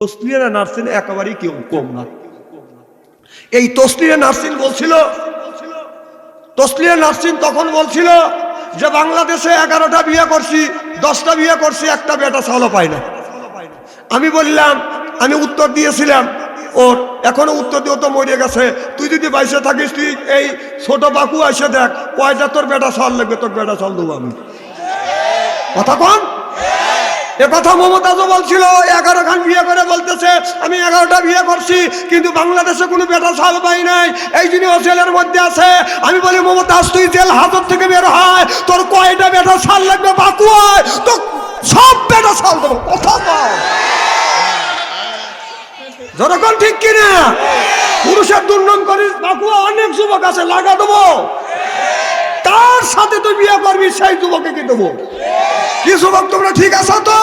তসলিয়া নার্সিন একেবারেই কেউ কম না। এই তসলিয়া নার্সিন বলছিল, তসলিয়া নার্সিন তখন বলছিল যে বাংলাদেশে 11টা বিয়ে করছি, 10টা বিয়ে করছি, একটা বেটা ছাওয়াল পাই না। আমি বললাম, আমি উত্তর দিয়েছিলাম ওর, এখনো উত্তর দিয়ে তো মরে গেছে, তুই যদি বাইসে থাকিস তুই এই ছোট বাকু এসে দেখ কয়টা তোর বেটা ছাওয়াল লাগবে, তোর বেটা ছাওয়াল দেবো আমি। কথা কন, এ কথা মমতাজও বলছিল, 11 খান বিয়ে করে বলতেছে আমি 11টা বিয়ে করছি কিন্তু বাংলাদেশে কোনো বেটা ছাল পাই নাই, এই জন্য ও জেলের মধ্যে আছে। আমি বলি মমতাজ তুই জেল হাজত থেকে বের হয়, তোর কয়টা বেটা ছাল লাগবে বাকু হয়, তো সব বেটা ছাল দেবো। কথা বল যতক্ষণ ঠিক কিনা, পুরুষের দুর্নাম করিস বাকুয়া অনেক যুবক আছে, লাগা দেবো, তার সাথে তুই বিয়ে করবি সেই যুবকে কি দেবো। কি যুবক তোমরা ঠিক আছো তো?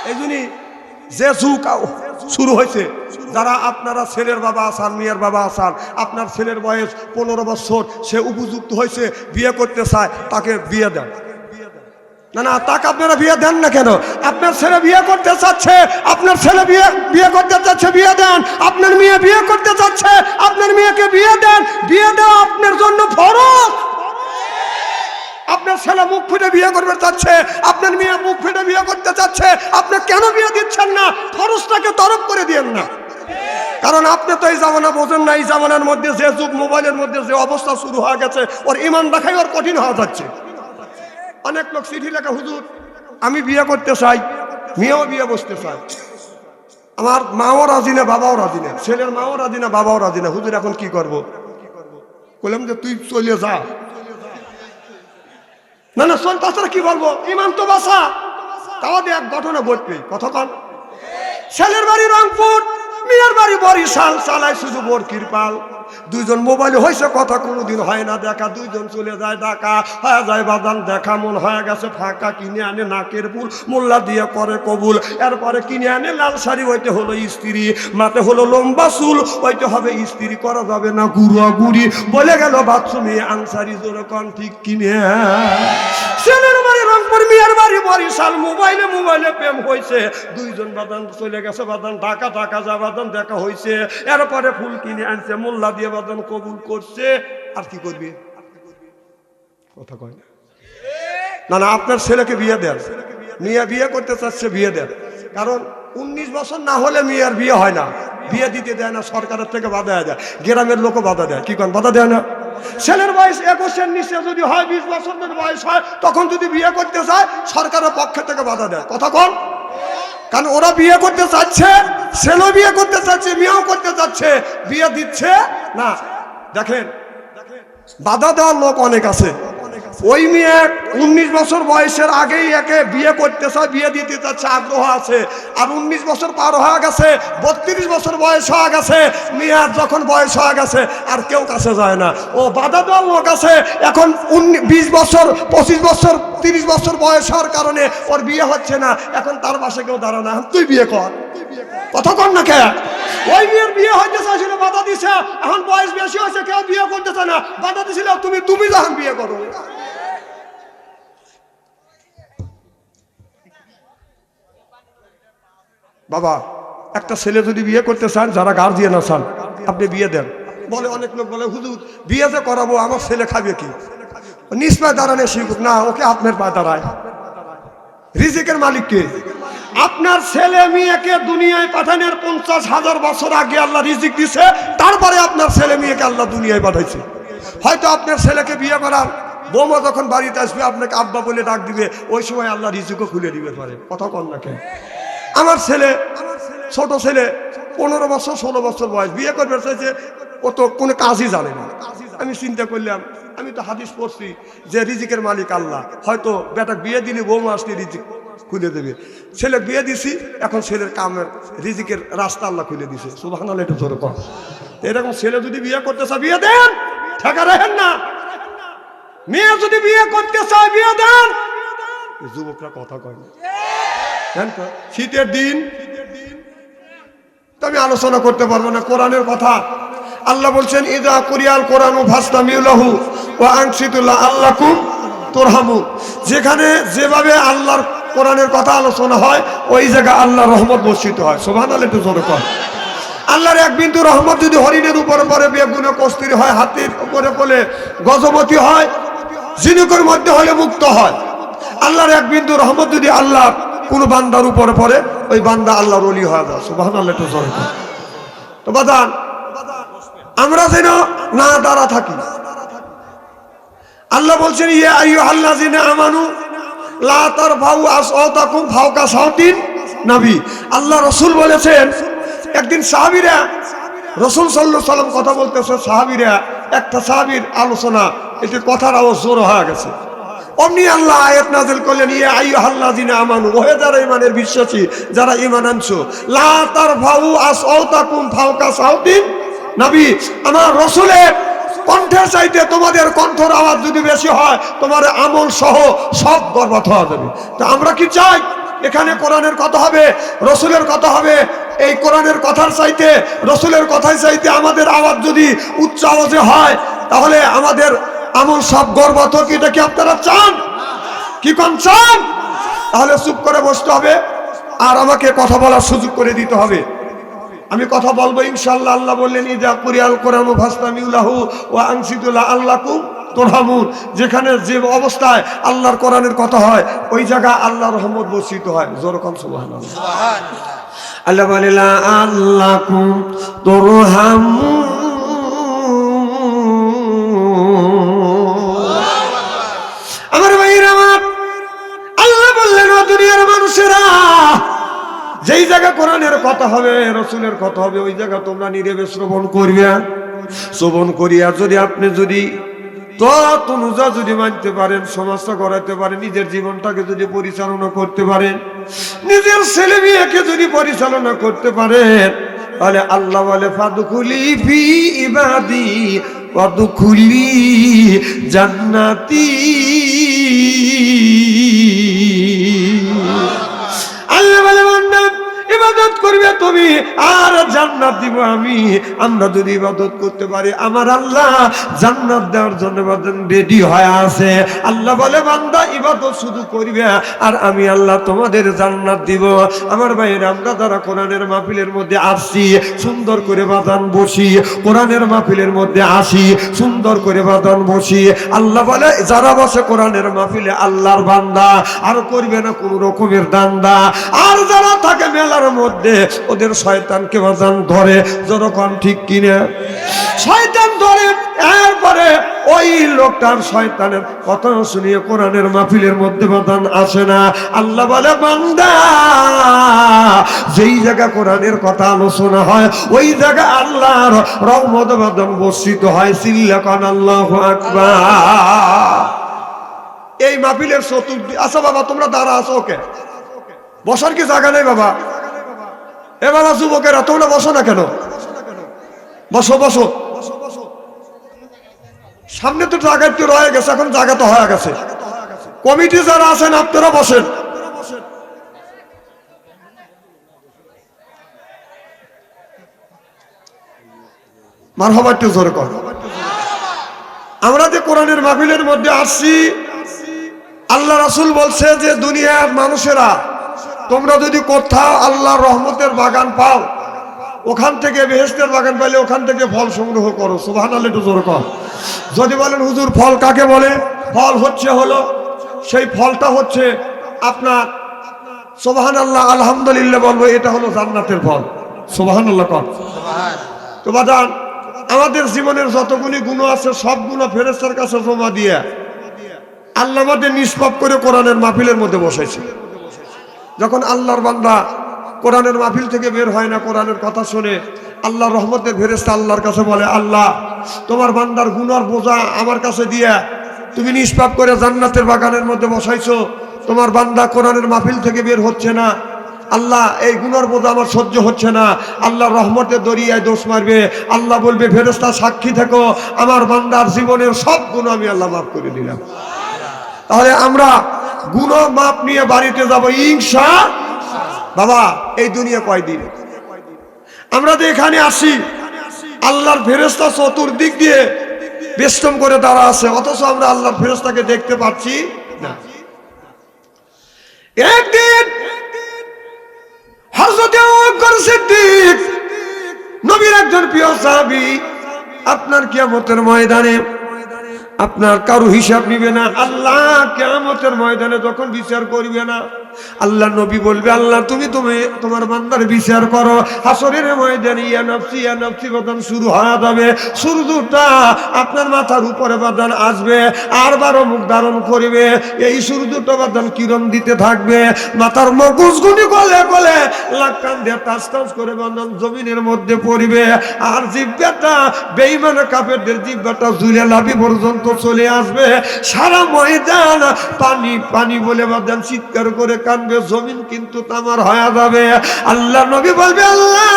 এই জন্যই যে যুগ শুরু হয়েছে, যারা আপনারা ছেলের বাবা আসান, মেয়ের বাবা আসান, আপনার ছেলের বয়স 15 বছর, সে উপযুক্ত হয়েছে, বিয়ে করতে চায়, তাকে বিয়ে দেন। না না, তাকে আপনারা বিয়ে দেন না কেন? আপনার ছেলে বিয়ে করতে চাচ্ছে, আপনার ছেলে বিয়ে করতে চাচ্ছে, বিয়ে দেন। আপনার মেয়ে বিয়ে করতে চাচ্ছে, আপনার মেয়েকে বিয়ে দেন। বিয়ে দেওয়া আপনার জন্য ফরজ। আপনার ছেলে মুখ ফুটে বিয়ে করতে চাচ্ছে, আপনার মেয়ে মুখ ফুটে বিয়ে করতে চাচ্ছে, আপনি কেন বিয়ে দিচ্ছেন না? ফরজটাকে তরফ করে দিয়েন না। কারণ আপনি তো এই জামানা বোঝেন না, এই জামানার মধ্যে যে যুগ, মোবাইলের মধ্যে যে অবস্থা শুরু হয়ে গেছে, ওর ইমান দেখাই ওর কঠিন হয়ে যাচ্ছে। অনেক লোক চিঠি লেখা, হুজুর আমি বিয়ে করতে চাই, মেয়েও বিয়ে বসতে চাই, আমার মাও রাজি না, বাবাও রাজি না, ছেলের মাও রাজি না, বাবাও রাজি না, হুজুর এখন কি করবো? বললাম যে তুই চলে যা। না না শোন, তাছাড়া কি বলবো, ইমান তো বাসা। তাহলে এক ঘটনা ঘটবে, কতক্ষণ ছেলের বাড়ি রংপুর, মেয়ের বাড়ি বরিশাল, চালায় শুধু বোর কিরপাল। দুইজন মোবাইলে হয়েছে কথা, কোনোদিন হয় না দেখা, দুইজন চলে যায় ঢাকা, হয়ে যায় বাদান দেখা, মন হয়ে গেছে ফাঁকা, কিনে আনে নাকের ফুল, মোল্লা দিয়ে করে কবুল, এরপরে কিনে আনে লাল শাড়ি, ওইটা হলো স্ত্রী, মাতে হলো লম্বা চুল, ওইটা হবে স্ত্রী, করা যাবে না গুড়া গুড়ি, বলে গেল বাথরুমে আনসারি, যেরকম ঠিক কিনে। ছেলের বাড়ি রংপুর, মেয়ের বাড়ি বরিশাল, মোবাইলে মোবাইলে প্রেম হয়েছে, দুইজন বাদান চলে গেছে, বাদান ঢাকা, ঢাকা যা বাদান দেখা হয়েছে, এরপরে ফুল কিনে আনছে, মোল্লা দিয়ে বাদান কবুল করছে। আর কি করবি? কথা কয় না। না আপনার ছেলেকে বিয়ে দেন, মেয়ে বিয়ে করতে চাচ্ছে, বিয়ে দেন। কারণ 19 বছর না হলে মেয়ের বিয়ে হয় না, বিয়ে দিতে দেয় না, সরকারের থেকে বাধা দেয়, গ্রামের লোকও বাধা দেয়। কি করেন, বাধা দেয় না? ছেলের বয়স 21-এর নিচে যদি হয়, 20 বছরের বয়স হয়, তখন যদি বিয়ে করতে চায়, সরকারের পক্ষ থেকে বাধা দেয়। কথা কন, কারণ ওরা বিয়ে করতে চাচ্ছে, ছেলেও বিয়ে করতে চাচ্ছে, মেয়েও করতে চাচ্ছে, বিয়ে দিচ্ছে না। দেখেন বাধা দেওয়ার লোক অনেক আছে। ওই মেয়ে 19 বছর বয়সের আগেই একে বিয়ে করতে চায়, বিয়ে দিতে চাচ্ছে, আগ্রহ আছে। আর 19 বছর পার হয়ে গেছে, 32 বছর বয়স হয়ে গেছে, মেয়ের যখন বয়স হয়ে গেছে আর কেউ কাছে যায় না। ও বাধা দেওয়ার লোক আছে। এখন 20 বছর, 25 বছর, 30 বছর বয়স হওয়ার কারণে ওর বিয়ে হচ্ছে না, এখন তার পাশে কেউ দাঁড়ায় না, তুই বিয়ে কর। কথা কর না কে? ওই মেয়ের বিয়ে হইতে চাইছিল, বাধা দিছে, এখন বয়স বেশি হয়েছে, কেউ বিয়ে করতে চায় না, বাধা দিছিল, তুমি যখন বিয়ে করো। বাবা একটা ছেলে যদি বিয়ে করতে চান, যারা গার্জিয়ান আছেন, আপনি বিয়ে দেন। বলে অনেক লোক বলে, হুজুর বিয়ে যে করাবো, আমার ছেলে খাবে কি? নিজ পায়ে দাঁড়ানো শিখুক না, ওকে আপনার পায়ে দাঁড়ায়। রিজিকের মালিক কে? আপনার ছেলে মেয়েকে দুনিয়ায় পাঠানোর 50,000 বছর আগে আল্লাহ রিজিক দিছে, তারপরে আপনার ছেলে মেয়েকে আল্লাহ দুনিয়ায় পাঠাইছে। হয়তো আপনার ছেলেকে বিয়ে করার বৌমা যখন বাড়িতে আসবে, আপনাকে আব্বা বলে ডাক দিবে, ওই সময় আল্লাহ রিজিকও খুলে দিবে পারে। কথা কন না কেন? আমার ছেলে, ছোট ছেলে, 15 বছর 16 বছর বয়স, বিয়ে করবে চাইছে, ও তো কোনো কাজই জানে না। আমি চিন্তা করলাম, আমি তো হাদিস পড়ছি যে রিজিকের মালিক আল্লাহ, হয়তো বেটা বিয়ে দিলে বৌমা আসলে রিজিক খুলে দেবে। ছেলে বিয়ে দিছি, এখন ছেলের কামের রিজিকের রাস্তা আল্লাহ খুলে দিছে। সুবহানাল্লাহ, এটা জোরে কর। এরকম ছেলে যদি বিয়ে করতে চায়, বিয়ে দেন, ঠেকা রাখেন না। মেয়ে যদি বিয়ে করতে চায়, বিয়ে দেন। যুবকরা কথা কয় না। শীতের দিন তো আমি আলোচনা করতে পারবো না কোরআনের কথা। আল্লাহ বলছেন, ইযা কুরিয়াল কোরআনু ফাসতামিউ লাহু ওয়া আনসিতু লাআল্লাকুম তুরহামুন। যেখানে যেভাবে আল্লাহর কোরআনের কথা আলোচনা হয়, ওই জায়গা আল্লাহর রহমত বর্ষিত হয়। সুবহানাল্লাহ, একটু জোরে কর। আল্লাহর এক বিন্দু রহমত যদি হরিণের উপরে পড়ে, বেগুনে কস্তুরী হয়, হাতির উপরে পড়লে গজমতি হয়, ঝিনুকের মধ্যে হলে মুক্ত হয়। আল্লাহর এক বিন্দু রহমত যদি আল্লাহ কোন বান্দার উপরে পড়ে, ওই বান্দা আল্লাহর ওলি হয়ে যায়। সুবহানাল্লাহ, একটু জোরে কর। তো বাদান, আমরা যেন না দাঁড়া থাকি। আল্লাহ বলছেন, ইয়া আইয়ুহাল্লাযিনা আমানু লা তারফাউ আসওয়াতাকুম ফাওকা সাওতিন নবী। আল্লাহ রাসূল বলেছেন, একদিন সাহাবীরা রাসূল সাল্লাল্লাহু আলাইহি সাল্লাম কথা বলতেছে, সাহাবীরা একটা সাহাবীর আলোচনা, এটি কথার আওয়াজ জোর হয়ে গেছে। অমনি আল্লাহ আয়াত নাযিল করলেন, ইয়া আইয়ুহাল্লাযিনা আমানু, ওহে যারা ঈমানের বিশ্বাসী, যারা ঈমান আনছো, লা তারফাউ আসওয়াতাকুম ফাওকা সাওতিন নবী। আমার রাসূলের কণ্ঠের চাইতে তোমাদের কণ্ঠের আওয়াজ যদি বেশি হয়, তোমার আমল সহ সব বরবাদ হয়ে যাবে। তো আমরা কি চাই? এখানে কোরআনের কথা হবে, রাসূলের কথা হবে। এই কোরআনের কথার চাইতে, রাসূলের কথার চাইতে আমাদের আওয়াজ যদি উচ্চ আওয়াজে হয়, তাহলে আমাদের আমল সব বরবাদ হোক। এটা কি আপনারা চান? কি কোন চান? তাহলে চুপ করে বসতে হবে আর আমাকে কথা বলার সুযোগ করে দিতে হবে। আমি কথা বলবো ইনশাআল্লাহ। আল্লাহ বললেন, ইযা কুরিয়াল কোরআনু ফাসতামিউ লাহু ওয়া আনসিতু লাআল্লাকুম তুরহামুন। যেখানে যে অবস্থায় আল্লাহর কোরআনের কথা হয়, ওই জায়গা আল্লাহর রহমত বর্ষিত হয়। জোরে কোন সুবহানাল্লাহ। সুবহানাল্লাহ। আল্লাহ বলে, লাআল্লাকুম তুরহামুন। আমার ভাইরা, আমার আল্লাহ বললেন, ও দুনিয়ার মানুষেরা, যেই জায়গা কোরআনের কথা হবে, রাসূলের কথা হবে, ওই জায়গা তোমরা নীরবে শ্রবণ করবে। শ্রবণ করিয়া যদি আপনি যদি তনুজা যদি মানতে পারেন, সমাজটা গড়াতে পারেন, নিজের জীবনটাকে যদি পরিচালনা করতে পারেন, নিজের ছেলে মেয়েকে যদি পরিচালনা করতে পারেন, তাহলে আল্লাহ বলে, ফাদখুলি ফি ইবাদি ওয়াদখুলি জান্নাতি। আল্লাহ বলে, বান্দা ইবাদত করবে তুমি আর জান্নাত দিব আমি। আমরা যদি ইবাদত করতে পারি, আমার আল্লাহ জান্নাত দেওয়ার জন্য রেডি হয়ে আছে। আল্লাহ বলে, বান্দা ইবাদত শুধু করবে আর আমি আল্লাহ তোমাদের জান্নাত দিব। আমার ভাইয়েরা, আমরা যারা কোরআনের মাহফিলের মধ্যে আসছি, সুন্দর করে বাদান বসি, কোরআনের মাহফিলের মধ্যে আসি, সুন্দর করে বাদান বসি। আল্লাহ বলে, যারা বসে কোরআনের মাহফিলে আল্লাহর বান্দা, আর করবে না কোন রকমের দান্দা। আর যারা থাকে মেলার মধ্যে, ওদের শয়তানকে বাজান ধরে। যখন ঠিক কিনা শয়তান ধরে, এরপরে ওই লোকটার শয়তানের কথা শুনিয়ে কোরআনের মাহফিলের মধ্যে বাজান আসে না। আল্লাহ বলে, বান্দা যেই জায়গা কোরআনের কথা আলোচনা হয়, ওই জায়গা আল্লাহর রহমত বাজান বর্ষিত হয়। চিল্লাকান আল্লাহু আকবার। এই মাহফিলের চতুর্দিকে, আচ্ছা বাবা তোমরা দাঁড়া আছো, ওকে বসার কি জায়গা নেই বাবা? এ বাবা যুবকেরা, তোমরা বসো না কেন? বসো বসো। সামনে তো জায়গা একটু রয়ে গেছে, এখন জায়গা তো হয়ে গেছে। কমিটি যারা আছেন আপনারা বসেন। মারহাবা, একটু জোরে কর। আমরা যে কোরআনের মাহফিলের মধ্যে আসছি, আল্লাহ রাসূল বলছে যে দুনিয়ার মানুষেরা, তোমরা যদি কোথাও আল্লাহর রহমতের বাগান পাও, ওখান থেকে বেহেশতের বাগান পাইলে ওখান থেকে ফল সংগ্রহ করো। সুবহানাল্লাহ, একটু জোরে কর। যদি বলেন, হুজুর ফল কাকে বলে? ফল হলো সেই ফলটা হচ্ছে আপনার, সুবহানাল্লাহ আলহামদুলিল্লাহ বলবো, এটা হলো জান্নাতের ফল। সুবহানাল্লাহ কর। তো বাজান, আমাদের জীবনের যতগুলি গুণ আছে, সব গুণ ফেরেশতার কাছে জমা দিয়ে আল্লাহ আমাদের নিষ্পাপ করে কোরআনের মাহফিলের মধ্যে বসাইছে। যখন আল্লাহর বান্দা কোরআনের মাহফিল থেকে বের হয় না, কোরআনের কথা শুনে, আল্লাহর রহমতের ফেরেশতা আল্লাহর কাছে বলে, আল্লাহ তোমার বান্দার গুনার বোঝা আমার কাছে দিয়ে তুমি নিষ্পাপ করে জান্নাতের বাগানের মধ্যে বসাইছো। তোমার বান্দা কোরআনের মাহফিল থেকে বের হচ্ছে না, আল্লাহ এই গুনার বোঝা আমার সহ্য হচ্ছে না। আল্লাহর রহমতের দরিয়ায় দোষ মারবে। আল্লাহ বলবে, ফেরেশতা সাক্ষী থেকো, আমার বান্দার জীবনের সব গুণ আমি আল্লাহ মাফ করে দিলাম। তাহলে আমরা গুণ মাপ নিয়ে বাড়িতে যাব ইনশাআল্লাহ। বাবা, এই দুনিয়া কয়দিন? আমরা তো এখানে আসি, আল্লাহর ফেরেশতা চতুর্দিক দিয়ে বেষ্টন করে দাঁড়া আছে, অথচ আমরা আল্লাহর ফেরেশতাকে দেখতে পাচ্ছি না। একদিন হযরত আবু বকর সিদ্দিক নবীর একজন প্রিয় সাহাবী আপনার কিয়ামতের ময়দানে আপনার কারো হিসাব নিবে না, আল্লাহ কিয়ামতের ময়দানে যখন বিচার করবে না, আল্লাহ নবী বলবে আল্লাহ তুমি তোমার বান্দার বিচার করো। হাসরের ময়দানে ইয়া নফসি বাদান শুরু হয়ে যাবে, সূর্যটা আপনার মাথার উপরে বাদান আসবে আর 12 মুখ ধারণ করবে, এই সূর্যটা বাদান কিরণ দিতে থাকবে, মাথার মগজগুলি গলে গলে লাক্কান দিয়ে টাস টাস করে বাদান জমিনের মধ্যে পড়বে, আর জিহ্বাটা বেঈমান কাফেরদের জিহ্বাটা ঝুলে লাভি পর্যন্ত চলে আসবে, সারা ময়দান পানি পানি বলে বাদান চিৎকার করে কানবে, জমিন কিন্তু তামার হয়ে যাবে। আল্লাহ নবী বলবে আল্লাহ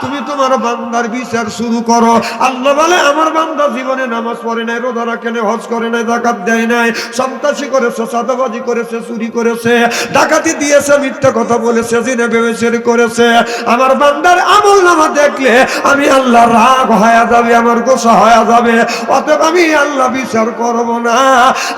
তুমি তোমার বান্দার বিচার শুরু করো। আল্লাহ বলে আমার বান্দা জীবনে নামাজ পড়ে নাই, রোজা রাখে নাই, হজ করে নাই, যাকাত দেয় নাই, সন্ত্রাসী করেছে, চাঁদাবাজি করেছে, চুরি করেছে, ডাকাতি দিয়েছে, মিথ্যা কথা বলেছে, জিনা ব্যভিচার করেছে, আমার বান্দার আমলনামা দেখলে আমি আল্লাহ রাগ হয়ে যাবে, আমার গোসা হয়ে যাবে, অতএব আমি আল্লাহ বিচার করব না।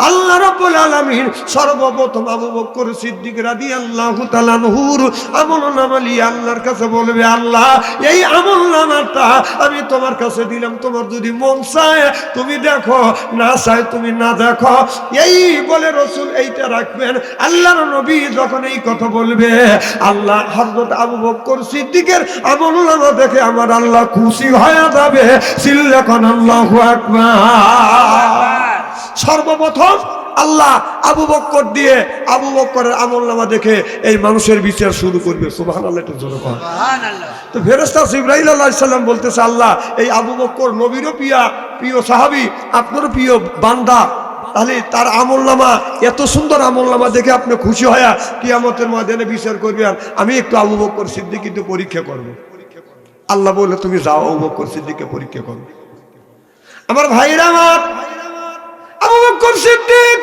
আল্লাহ রাব্বুল আলামিন সর্বপ্রথম আবু বকর সিদ্দিক রাদিয়াল্লাহু তাআলা আনহুর আমলনামা নিয়ে আল্লাহর কাছে বলবে আল্লাহ এই আমলনামাটা আমি তোমার কাছে দিলাম, তোমার যদি মন চায় তুমি দেখো, না চায় তুমি না দেখো, এই বলে রাসূল এইটা রাখবেন। আল্লাহর নবী যখন এই কথা বলবে আল্লাহ হযরত আবু বকর সিদ্দিকের আমলনামা দেখে আমার আল্লাহ খুশি হয়ে যাবে। সিল্লাকান আল্লাহু আকবার। সর্বপ্রথম আল্লাহ আবু বকর দিয়ে আবু বকরের আমলনামা দেখে এই মানুষের বিচার শুরু করবে। সুবহানাল্লাহ, একটু জোরে বলুন সুবহানাল্লাহ। তো ফেরেশতা জিবরাইল আলাইহিস সালাম বলতেছে আল্লাহ এই আবু বকর নবীরও প্রিয় সাহাবী, আপনারও প্রিয় বান্দা, তাহলে তার আমলনামা এত সুন্দর আমলনামা দেখে আপনি খুশি হয়ে কিয়ামতের ময়দানে বিচার করবেন, আমি একটু আবু বকর সিদ্দিক কিন্তু পরীক্ষা করব। আল্লাহ বলে তুমি যাও আবু বকর সিদ্দিককে পরীক্ষা করো। আমার ভাইরা আমার, আবু বকর সিদ্দিক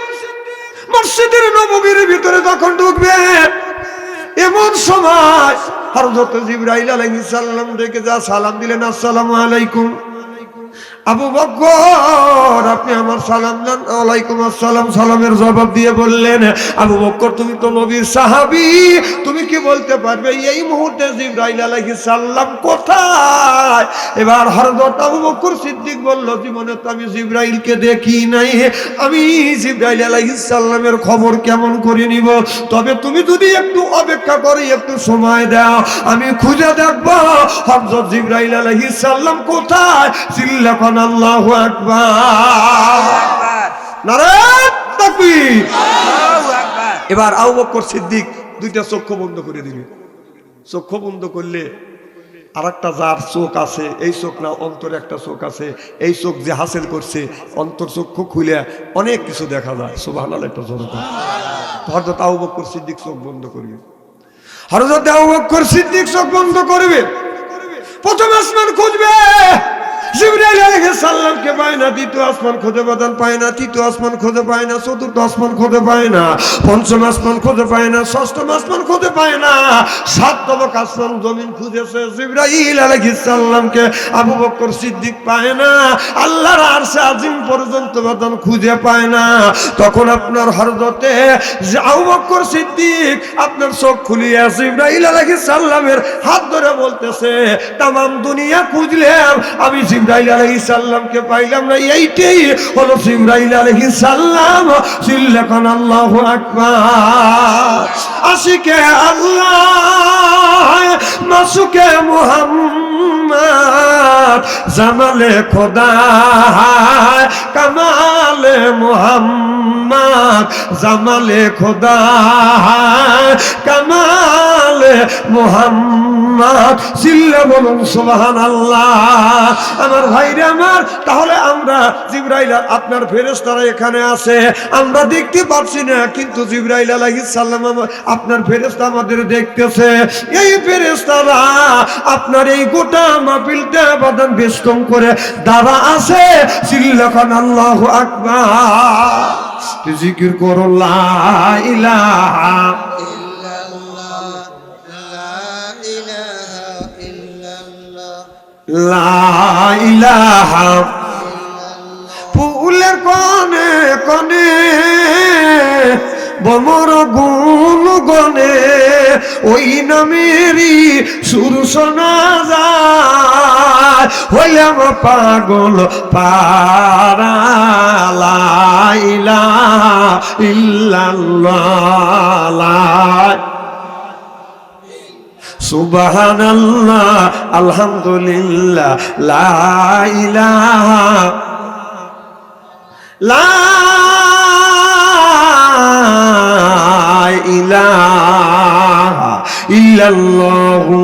মসজিদের নববীর ভিতরে যখন ঢুকবে এমন সময় হযরত জিবরাইল আলাইহিস সালাম ডেকে যা সালাম দিলেন, আসসালামু আলাইকুম। আবু বকর আপনি আমার সালাম দেন। ওয়ালাইকুম আসসালাম। সালামের জবাব দিয়ে বললেন আবু বকর তুমি তো নবীর সাহাবী, তুমি কি বলতে পারবে এই মুহূর্তে জিবরাইল আলাইহিস সালাম কোথায়? এবার হযরত আবু বকর সিদ্দিক বলল জীবনে তো আমি জিবরাইলকে দেখি নাই, আমি জিবরাইল আলাইহিস সালামের খবর কেমন করে নিব? তবে তুমি যদি একটু অপেক্ষা করে একটু সময় দাও আমি খুঁজে দেখব হযরত জিবরাইল আলাইহিস সালাম কোথায়। সিল্লাকান আল্লাহু আকবার। নারে তাকবীর, আল্লাহু আকবার। এবার আবু বকর সিদ্দিক দুইটা চক্ষু বন্ধ করে দিলেন। চক্ষু বন্ধ করলে আরেকটা যার চোখ আছে, এই চোখ না অন্তরে একটা চোখ আছে, এই চোখ যে হাসিল করছে অন্তর চক্ষু খুলে অনেক কিছু দেখা যায়। সুবহানাল্লাহ, একটা জোরে বলুন। হযরত আবু বকর সিদ্দিক চোখ বন্ধ করবে। হযরত আবু বকর সিদ্দিক চোখ বন্ধ করবে, প্রথম আসমান খুঁজবে, জিবরাইল আলাইহিস সালামকে পায় না, দ্বিতীয় আসমান খুঁজে বাদান পায় না, তৃতীয় আসমান খুঁজে পায় না, চতুর্থ আসমান খুঁজে পায় না, পঞ্চম আসমান খুঁজে পায় না, ষষ্ঠম আসমান খুঁজে পায় না, সাততম আসমান জমিন খুঁজেছে, জিবরাইল আলাইহিস সালামকে আবু বকর সিদ্দিক পায় না, আল্লাহর আরশে আজিম পর্যন্ত বাদান খুঁজে পায় না। তখন আপনার হযরতে আবু বকর সিদ্দিক আপনার চোখ খুলিয়ে জিবরাইল আলাইহিস সালামের হাত ধরে বলতেছে তামাম দুনিয়া খুঁজলাম আমি জিবরাইল আলাইহিস সালামকে পাইলাম না, এইটাই হলো জিবরাইল আলাইহিস সালাম। সিল্লাকান আল্লাহু আকবার। আশিকে আল্লাহ মাসুকে মুহাম্মদ, জামালে খোদা কামালে মুহাম্মদ, জামালে খোদা কামালে মুহাম্মদ। সিল্লা বলুন সুবহানাল্লাহ। আমার ভাইরা আমার, তাহলে আমরা জিবরাইল আপনার ফেরেশতারা এখানে আছে, আমরা দেখতে পাচ্ছি না, কিন্তু জিবরাইল আলাইহিস সালাম আপনার ফেরেশতা আমাদের দেখতেছে। এই ফেরেশতারা আপনার এই গোটা মাহফিলটা বাদান বেষ্টন করে দাঁড়া আছে। সিল্লাকান আল্লাহু আকবার। জিকির করো লা ইলাহা লা ইলাহা। ফুলের কোণে কোণে ভমর গুণ গনে ওই নামেরই সুর শোনা যায় হইলাম পাগল পারা লা ইলাহা ইল্লাল্লাহ সুবহানাল্লাহ আলহামদুলিল্লাহ লা ইলাহা লা ইলাহা ইল্লাল্লাহু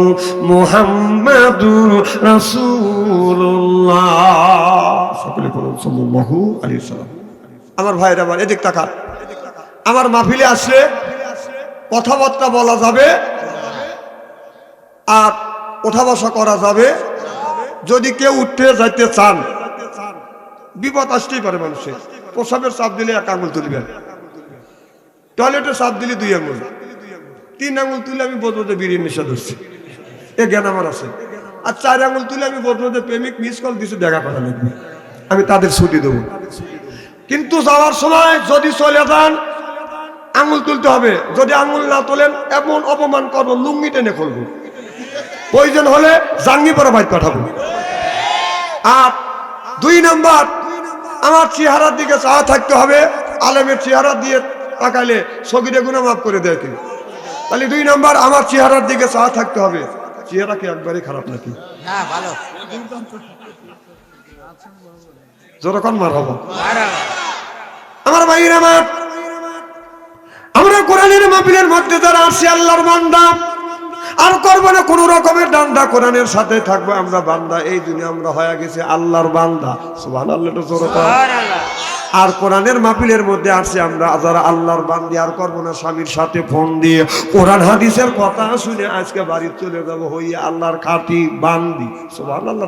মুহাম্মাদুর রাসূলুল্লাহ সকলে বলুন সাল্লাল্লাহু আলাইহি ওয়াসাল্লাম। আমার ভাইরা আমার এদিক তাকান। আমার মাহফিলে আসলে কথাবার্তা বলা যাবে আর ওঠা বসা করা যাবে। যদি কেউ উঠতে যাইতে চান বিপদ আসতেই পারে মানুষের। প্রসাবের চাপ দিলে 1 আঙুল তুলবেন, টয়লেটের চাপ দিলে 2 আঙুল, 3 আঙুল তুলে আমি বলবো যে বিড়ির নেশা ধরছি, এ জ্ঞান আমার আছে। আর 4 আঙুল তুলে আমি বলবো যে প্রেমিক মিস কল দিছে, দেখা করা লাগবে, আমি তাদের ছুটি দেবো। কিন্তু যাওয়ার সময় যদি চলে যান আঙুল তুলতে হবে। যদি আঙুল না তোলেন এমন অপমান করবো, লুঙ্গি টেনে খুলবো, প্রয়োজন হলে জাঙ্গি পরে বাইক পাঠাবো। আর 2 নম্বর, আমার চেহারার দিকে চাওয়া থাকতে হবে। আলেমের চেহারা দিয়ে তাকাইলে সগীরে গুনাহ মাফ করে দেয় কি? তাহলে 2 নম্বর আমার চেহারার দিকে চাওয়া থাকতে হবে। চেহারা কি একবারই খারাপ নাকি? না, ভালো। যতক্ষণ মার হবো আমার ভাইরা আমার, আমরা কোরআনের মাহফিলের মধ্যে যারা আছি আল্লাহর বান্দা, আর করবো না কোন রকমের ডান্ডা, কোরআনের সাথে থাকবো আমরা বান্দা। এই দুনিয়া আমরা হয়ে গেছে আল্লাহর বান্দা, সুবহানাল্লাহ। আর কোরআনের মাহফিলের মধ্যে আসছে আমরা যারা আল্লাহর বান্দি, আর করবো না স্বামীর সাথে ফোন দিয়ে কোরআন হাদিসের কথা শুনে আজকে বাড়ি চলে যাবো হইয়া আল্লাহর খাঁটি বান্দি, সুবহানাল্লাহ।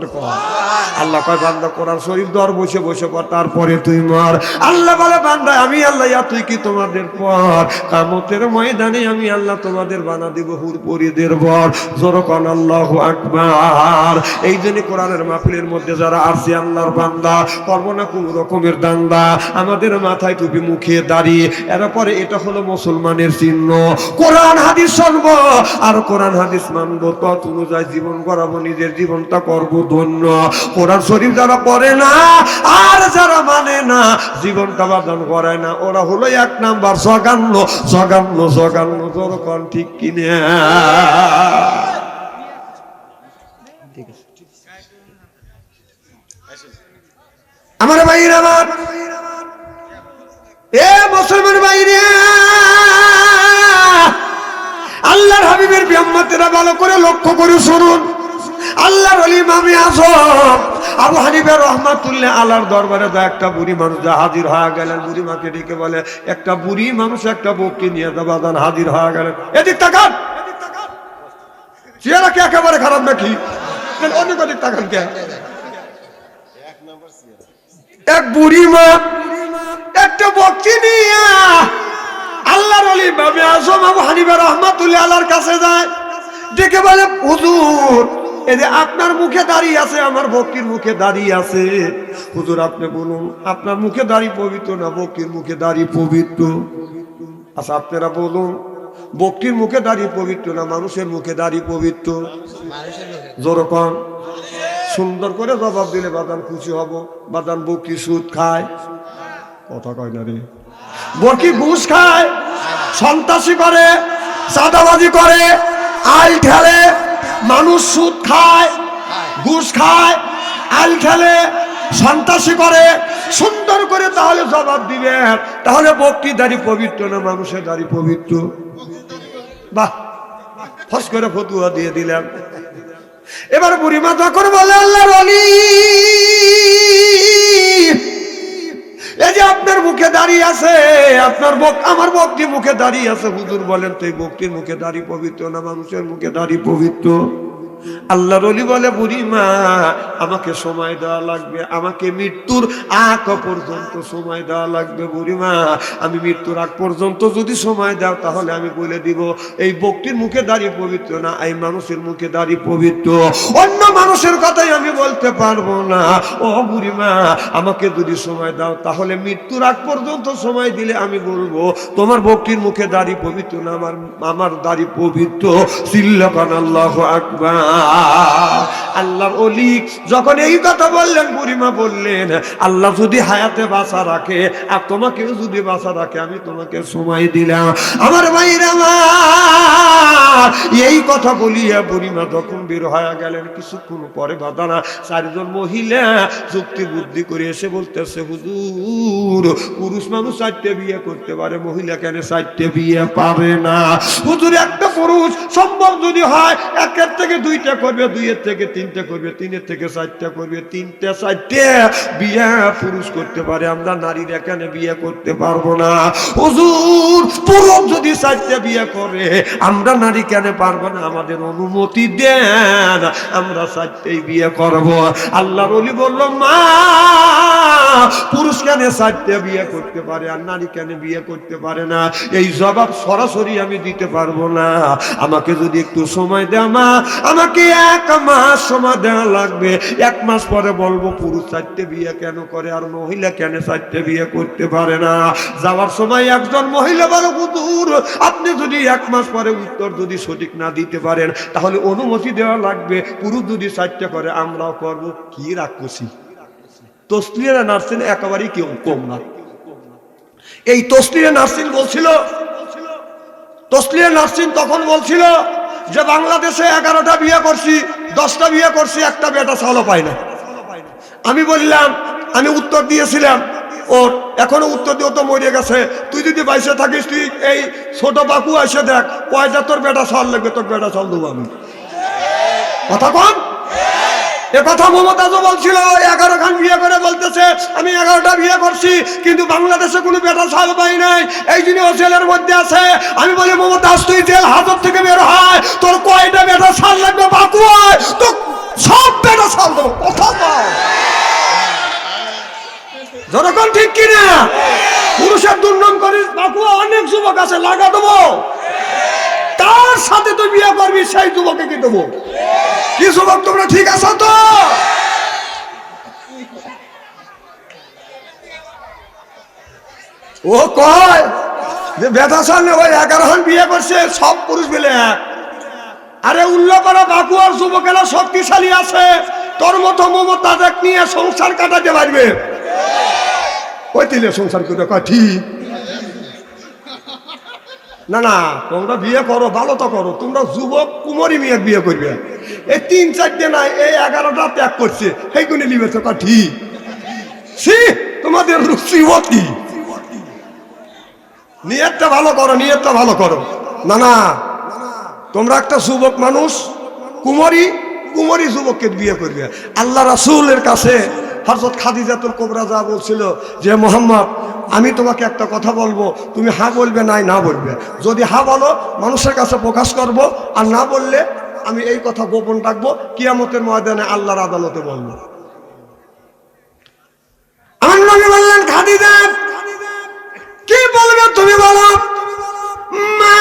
আল্লাহ কয় বান্দা কোরআন শরীফ দর বসে বসে পড়, তারপরে তুই মার। আল্লাহ বলে বান্দা আমি আল্লাহ তুই কি তোমাদের পর কিয়ামতের ময়দানে আমি আল্লাহ তোমাদের বানা দিব হুর পরিদের বর। জোরকান আল্লাহু আকবার। এই জন্য কোরআনের মাহফিলের মধ্যে যারা আসছে আল্লাহর বান্দা, করবো না কোন রকমের দান্দা। আমাদের মাথায় টুপি, মুখে দাঁড়িয়ে এরপরে এটা হলো মুসলমানের চিহ্ন। কোরআন হাদিস শুনবো আর কোরআন হাদিস মানবো, তত অনুযায়ী জীবন গড়াবো, নিজের জীবনটা করবো ধন্য। কোরআন শরীফ যারা পড়ে না আর যারা মানে না, জীবনটা বাদান করে না, ওরা হলো 1 নাম্বার জঘন্য জঘন্য জঘন্য। যখন ঠিক কিনে আমার ভাইরা আমার, এ মুসলমান ভাইরা, আল্লাহর হাবিবের বিয়াম্মতেরা ভালো করে লক্ষ্য করে শুনুন। আল্লাহর ওলি ইমামে আযম আবু হানিফা রাহমাতুল্লাহ আলাইহির দরবারে একটা বুড়ি মানুষ হাজির হয়ে গেলেন। বুড়ি মাকে ডেকে বলে, একটা বুড়ি মানুষ একটা বউকে নিয়ে বাজান হাজির হয়ে গেলেন। এদিক তাকান, চেহারা কি একেবারে খারাপ নাকি? অনেক অধিক তাকান কে? এক বুড়ি মা একটা বকরি নিয়ে আল্লাহর ওলি ইমামে আযম আবু হানিফা রাহমাতুল্লাহ আলাইহির কাছে যায়, ডেকে বলে হুজুর এই যে আপনার মুখে দাঁড়িয়ে আছে, আমার বকরির মুখে দাঁড়িয়ে আছে, হুজুর আপনি বলুন আপনার মুখে দাঁড়িয়ে পবিত্র না বকরির মুখে দাঁড়িয়ে পবিত্র? আচ্ছা আপনারা বলুন বকরির মুখে দাঁড়িয়ে পবিত্র না মানুষের মুখে দাঁড়িয়ে পবিত্র? যেরকম সুন্দর করে জবাব দিলে বাদান খুশি হব। বাদান বকরি সুদ খায়, কথা কয় না রে, বকরি ঘুষ খায়, সন্ত্রাসী করে, চাঁদাবাজি করে, আইল ঠেলে, মানুষ সুদ খায়, ঘুষ খায়, আইল ঠেলে, সন্ত্রাসী করে, সুন্দর করে তাহলে জবাব দিবে। তাহলে বকরি দাঁড়ি পবিত্র না মানুষের দাঁড়ি পবিত্র? বাহ, ফস করে ফতুয়া দিয়ে দিলাম। এবার বুড়িমা যখন বলে আল্লাহর ওলি এই যে আপনার মুখে দাঁড়িয়ে আছে, আপনার আমার বকরি মুখে দাঁড়িয়ে আছে, হুজুর বলেন তো এই বকরির মুখে দাঁড়ি পবিত্র না মানুষের মুখে দাঁড়ি পবিত্র? আল্লাহর ওলি বলে বুড়িমা আমাকে সময় দেওয়া লাগবে, আমাকে মৃত্যুর আগ পর্যন্ত সময় দেওয়া লাগবে। বুড়িমা আমি মৃত্যুর আগ পর্যন্ত যদি সময় দাও তাহলে আমি বলে দিব এই বক্তির মুখে দাঁড়িয়ে পবিত্র না, এই মানুষের মুখে দাঁড়িয়ে পবিত্র, অন্য মানুষের কথাই আমি বলতে পারবো না। ও বুড়িমা আমাকে যদি সময় দাও তাহলে মৃত্যুর আগ পর্যন্ত সময় দিলে আমি বলবো তোমার বক্তির মুখে দাঁড়িয়ে পবিত্র না, আমার দাঁড়িয়ে পবিত্র। সিল্লাকান আল্লাহু আকবার। আল্লাহর ওলি যখন এই কথা বললেন, বুড়িমা বললেন আল্লাহ যদি হায়াতে বাঁচা রাখে আর তোমাকেও যদি বাঁচা রাখে আমি তোমাকে সময় দিলাম। আমার ভাইরা আমার এই কথা বলিয়া বুড়িমা যখন বের হয়ে গেলেন, কিছুক্ষণ পরে বাদানা চারজন মহিলা যুক্তি বুদ্ধি করে এসে বলতেছে হুজুর পুরুষ মানুষ 4টে বিয়ে করতে পারে, মহিলা কেন 4টে বিয়ে পাবে না? হুজুর একটা পুরুষ সম্ভব যদি হয় 1-এর থেকে 2টা করবে, 2-এর থেকে 3টে করবে, 3-এর থেকে 4টা করবে, 3টে 4টে বিয়ে পুরুষ করতে পারে, আমরা নারীরা এখানে বিয়ে করতে পারবো না। হুজুর পুরুষ যদি 4টে বিয়ে করে আমরা নারী কেন পারবো না? আমাদের অনুমতি দেন, আমরা 4টেই বিয়ে করব। আল্লাহর ওলি বলল মা পুরুষ কেন 4টে বিয়ে করতে পারে আর নারী কেন বিয়ে করতে পারে না? এই জবাব সরাসরি আমি দিতে পারবো না, আমাকে যদি একটু সময় দেওয়া মা, আমাকে 1 মাস সময় দেওয়া লাগবে। 1 মাস পরে বলবো পুরুষ 4টে বিয়ে কেন করে আর মহিলা কেন 4টে বিয়ে করতে পারে না। যাওয়ার সময় একজন মহিলা বলে হুজুর আপনি যদি 1 মাস পরে উত্তর যদি সঠিক না দিতে পারেন তাহলে অনুমতি দেওয়া লাগবে, পুরুষ যদি 4টে করে আমরাও করব। কি রাক্ষসী তসলিয়া নার্সিন একেবারেই কেউ কম না। এই তসলিয়া নার্সিন বলছিল, তসলিয়া নার্সিন তখন বলছিল যে বাংলাদেশে 11টা বিয়ে করছি, 10টা বিয়ে করছি, একটা বেটা ছালো পাই না। আমি বললাম, আমি উত্তর দিয়েছিলাম ওর, এখনো উত্তর দিয়ে তো মরে গেছে, তুই যদি বাইসে থাকিস তুই এই ছোট বাকু এসে দেখ কয়টা তোর বেটা ছাল লাগবে, তোর বেটা ছাল দেবো আমি। কথা কন এ কথা মমতাজও বলছিল, 11 খান বিয়ে করে বলতেছে আমি 11টা বিয়ে করছি কিন্তু বাংলাদেশে কোনো বেটা ছাল পাই নাই, এই জন্য ও জেলের মধ্যে আছে। আমি বলি মমতাজ তুই জেল হাজত থেকে বের হয়, তোর কয়টা বেটা ছাল লাগবে বাকু হয়, তো সব বেটা ছাল দেবো। কথা বল যতক্ষণ ঠিক কিনা? পুরুষের দুর্নাম করিস বাকু, অনেক যুবক আছে লাগা দেবো, তার সাথে তুই বিয়ে করবি সেই যুবকে কি দেবো। কি যুবক তোমরা ঠিক আছো তো? ও কয় যে বেটা সামনে ওই 11 খান বিয়ে করছে সব পুরুষ মিলে এক। আরে উল্লেখ করা বাকু আর যুবকেরা শক্তিশালী আছে, তোর মতো মমতাজ নিয়ে সংসার কাটাতে পারবে। ওই তিলে সংসার করে কয় ঠিক না। না তোমরা বিয়ে করো ভালো তো করো, তোমরা যুবক কুমারী মেয়ে বিয়ে করবে। এই 3-4টে নাই, এই 11টা ত্যাগ করছে সেইগুলি নিবে তো ঠিক। তোমাদের রুচিবতী নিয়তটা ভালো করো, নিয়তটা ভালো করো। না না তোমরা একটা যুবক মানুষ কুমারী কুমারী যুবককে বিয়ে করবে। আল্লাহ রাসূলের কাছে হযরত খাদিজাতুল কুবরা যা বলছিল যে মুহাম্মদ আমি তোমাকে একটা কথা বলবো, তুমি হ্যাঁ বলবে নাই না বলবে, যদি হ্যাঁ বলো মানুষের কাছে প্রকাশ করব, আর না বললে আমি এই কথা গোপন রাখবো, কিয়ামতের ময়দানে আল্লাহর আদালতে বলবো। আমার নবী বললেন খাদিজা কি বলবে তুমি বলো। মা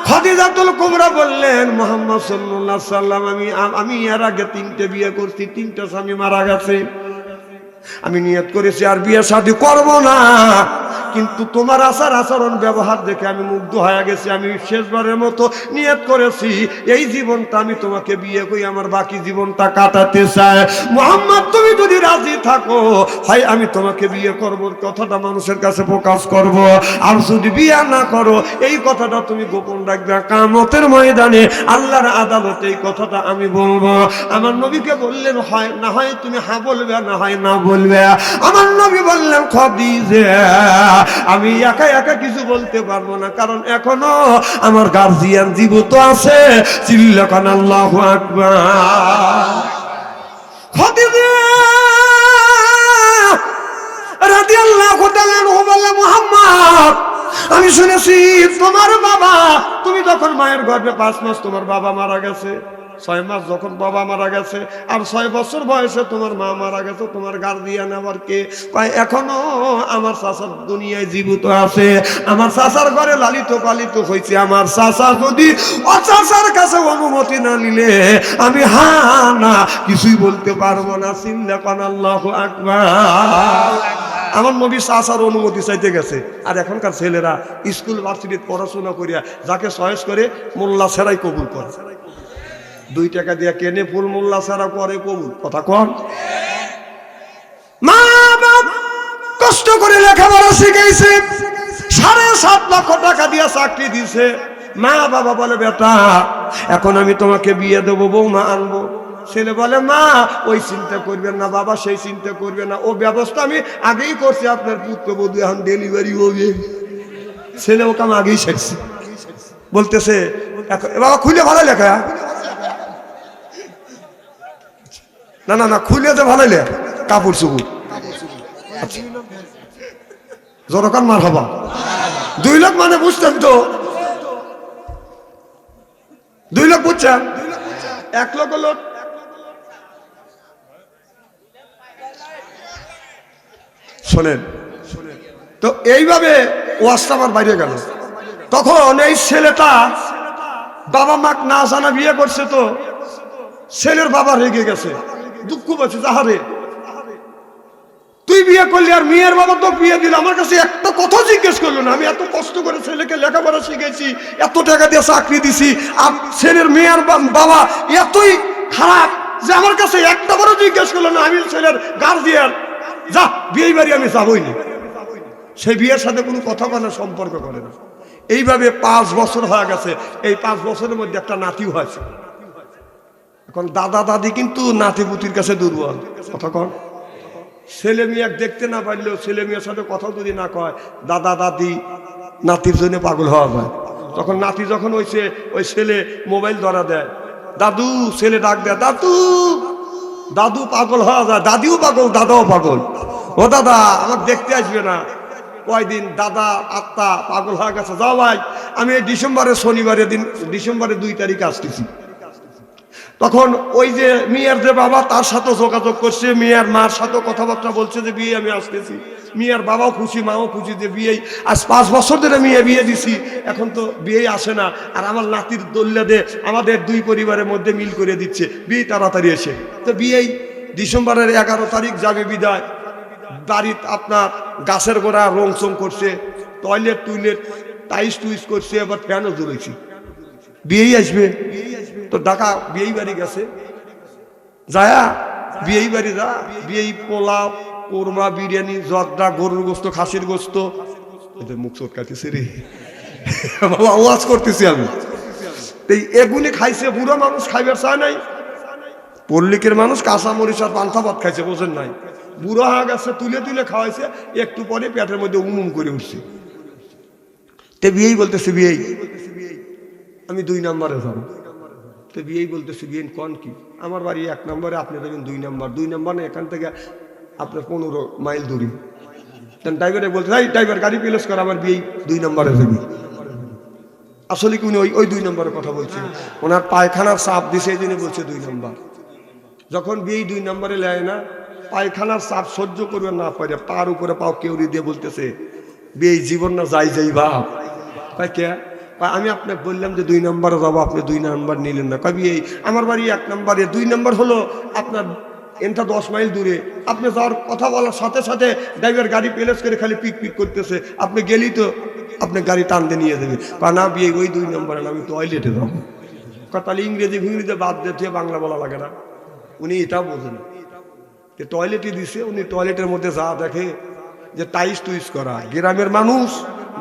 খাদিজাতুল কুবরা বললেন মুহাম্মদ সাল্লাল্লাহু আলাইহি সাল্লাম আমি এর আগে 3টে বিয়ে করছি, 3টা স্বামী মারা গেছে, আমি নিয়ত করেছি আর বিয়ে শাদী করব না, কিন্তু তোমার আচরণ ব্যবহার দেখে আমি মুগ্ধ হয়ে গেছি। আমি শেষবারের মতো নিয়ত করেছি এই জীবনটা আমি তোমাকে বিয়ে করি আমার বাকি জীবনটা কাটাতে চাই। মুহাম্মদ তুমি যদি রাজি থাকো হয় আমি তোমাকে বিয়ে করব, কথাটা মানুষের কাছে প্রকাশ করব, আর যদি বিয়ে না করো এই কথাটা তুমি গোপন রাখবে, কিয়ামতের ময়দানে আল্লাহর আদালতে এই কথাটা আমি বলবো। আমার নবীকে বললেন হয় না হয় তুমি হ্যাঁ বলবে, না হয় না বলবে। আমার নবী বললেন খাদিজা আমি একা একা কিছু বলতে পারবো না, কারণ এখনো আমার গার্জিয়ান জীবিত আছে। চিল্লাকান আল্লাহু আকবার। খাদিজা রাদিয়াল্লাহু তাআলা বললেন মুহাম্মদ আমি শুনেছি তোমার বাবা, তুমি যখন মায়ের গর্ভে 5 মাস তোমার বাবা মারা গেছে, 6 মাস যখন বাবা মারা গেছে, আর 6 বছর বয়সে তোমার মা মারা গেছে। তোমার গার্ডিয়ান আবার কে? কয় এখনো আমার চাচার দুনিয়ায় জীবিত আছে, আমার চাচার ঘরে লালিত পালিত হয়েছে। আমার চাচা যদি ও চাচার কাছে অনুমতি না নিলে আমি হা না কিছুই বলতে পারবো না। চিল্লা কোন আল্লাহু আকবার। আমার নবী চাচার অনুমতি চাইতে গেছে। আর এখনকার ছেলেরা স্কুল ভার্সিটিতে পড়াশোনা করিয়া যাকে চয়েস করে মোল্লা ছাড়াই কবুল করে। 2 টাকা দিয়ে কেনে ফুল, মোল্লা ছাড়া করে কবুল। কথা কন। মা বাপ কষ্ট করে লেখাপড়া শিখাইছে, 7.5 লক্ষ টাকা দিয়ে চাকরি দিছে। মা বাবা বলে বেটা এখন আমি তোমাকে বিয়ে দেবো, বৌমা আনবো। ছেলে বলে মা ওই চিন্তা করবেন না বাবা, সেই চিন্তা করবে না, ও ব্যবস্থা আমি আগেই করছি, আপনার পুত্রবধূ এখন ডেলিভারি হবে। ছেলে ওকে আমি আগেই শেখছি। বলতেছে বাবা খুলে ভালো লেখা, না না না খুলে যে ভালো লেখা কাপড় চুপুর। আচ্ছা জনকান মার হবা 2 লাখ মানে বুঝতেন তো, 2 লাখ বুঝছেন, 1 লক্ষ লোক। শোনেন তো, এইভাবে ওয়াজটা আমার বাইরে গেল। তখন এই ছেলেটা বাবা মা না জানা বিয়ে করছে, তো ছেলের বাবা রেগে গেছে, দুঃখ পাচ্ছে, যাহারে তুই বিয়ে করলি আর মেয়ের বাবা তো বিয়ে দিল, আমার কাছে একটা কথা জিজ্ঞেস করলো না। আমি এত কষ্ট করে ছেলেকে লেখাপড়া শিখেছি, এত টাকা দিয়ে চাকরি দিছি, আর ছেলের মেয়ের বাবা এতই খারাপ যে আমার কাছে একটা বড় জিজ্ঞেস করলো না। আমি ছেলের গার্জিয়ান, যা বিয়ে বাড়ি আমি যাবই না। সেই বিয়ের সাথে কোনো কথা বলার সম্পর্ক করে না। এইভাবে 5 বছর হয়ে গেছে। এই 5 বছরের মধ্যে একটা নাতিও হয়েছে। এখন দাদা দাদি কিন্তু নাতি পুতির কাছে দুর্বল। কথা কন। ছেলে মেয়ে দেখতে না পারলেও ছেলে মেয়ের সাথে কথা যদি না কয়, দাদা দাদি নাতির জন্য পাগল হওয়া যায়। তখন নাতি যখন হয়েছে, ওই ছেলে মোবাইল ধরা দেয়, দাদু, ছেলে ডাক দেয় দাদু, দাদু পাগল হওয়া যায়, দাদিও পাগল, দাদাও পাগল। ও দাদা আমাকে দেখতে আসবে না? কয়দিন দাদা আত্মা পাগল হয়ে গেছে, যাও ভাই আমি এই ডিসেম্বরের শনিবারের দিন, ডিসেম্বরের 2 তারিখে আসতেছি। তখন ওই যে মিয়ার যে বাবা, তার সাথে যোগাযোগ করছে, মিয়ার মার সাথে কথাবার্তা বলছে যে বিয়ে আমি আসতেছি। মিয়ার বাবাও খুশি, মাও খুশি যে বিয়ে, আজ 5 বছর ধরে বিয়ে দিছি, এখন তো বিয়ে আসে না। আর আমার নাতির দল্লা দে আমাদের 2 পরিবারের মধ্যে মিল করে দিচ্ছে, বিয়ে তাড়াতাড়ি এসে। তো বিয়ে ডিসেম্বরের 11 তারিখ যাবে বিদায়। বাড়িতে আপনার গাছের গোড়া রং চং করছে, টয়লেট টুইলেট টাইস টুইস করছে, এবার ফ্যানও জ্বলেছি। বিয়েই আসবে তো ঢাকা বিয়েই বাড়ি গেছে, যায়া বিয়েই বাড়ি যা বিয়েই পোলাও, কোরমা, বিরিয়ানি, জর্দা, গরুর গোস্ত, খাসির গোস্ত, এদের মুখ চটকাতেছে রে বাবা, ওয়াজ করতেছি আমি। এই এগুলি খাইছে, বুড়ো মানুষ খাইবার চায় নাই। পল্লিকের মানুষ কাঁচা মরিচ আর পান্থা ভাত খাইছে, বোঝেন নাই? বুড়ো হয়ে গেছে, তুলে তুলে খাওয়াইছে, একটু পরে পেটের মধ্যে উমুম করে উঠছে। তে বিয়েই বলতেছে বিয়েই আমি 2 নম্বরে যাবো। তো বিয়েই বলতেছে বিয়ে কন কি? আমার বাড়ি 1 নম্বরে, আপনি দেবেন 2 নম্বর। 2 নম্বর না, এখান থেকে আপনার 15 মাইল দূরে। ড্রাইভারে বলতে এই ড্রাইভার গাড়ি প্লেস করে, আমার বিয়েই 2 নম্বরে যাবি। আসলে কি উনি ওই 2 নম্বরের কথা বলছে, ওনার পায়খানার চাপ দিছে, এই জন্য বলছে 2 নম্বর। যখন বিয়েই 2 নম্বরে লেয় না, পায়খানার চাপ সহ্য করবে না পারে, পার উপরে পাও কেউরি দিয়ে বলতেছে বিয়ে জীবন না যাই যাই বাপ। কয় কে? আমি আপনাকে বললাম যে 2 নম্বরে যাবো, আপনি 2 নম্বর নিলেন না। কবি এই আমার বাড়ি 1 নম্বরে, 2 নম্বর হলো আপনার এটা 10 মাইল দূরে। আপনি যাওয়ার কথা বলার সাথে সাথে ড্রাইভার গাড়ি প্লেস করে খালি পিক পিক করতেছে, আপনি গেলেই তো আপনি গাড়ি টানতে নিয়ে যাবে। না বিয়ে ওই 2 নম্বরে না, আমি টয়লেটে যাবো। তাহলে ইংরেজি ফিংরেজি বাদ দিয়ে বাংলা বলা লাগে না? উনি এটাও বোঝেন যে টয়লেটে দিছে, উনি টয়লেটের মধ্যে যা দেখে যে টাইস টুইস করা, গ্রামের মানুষ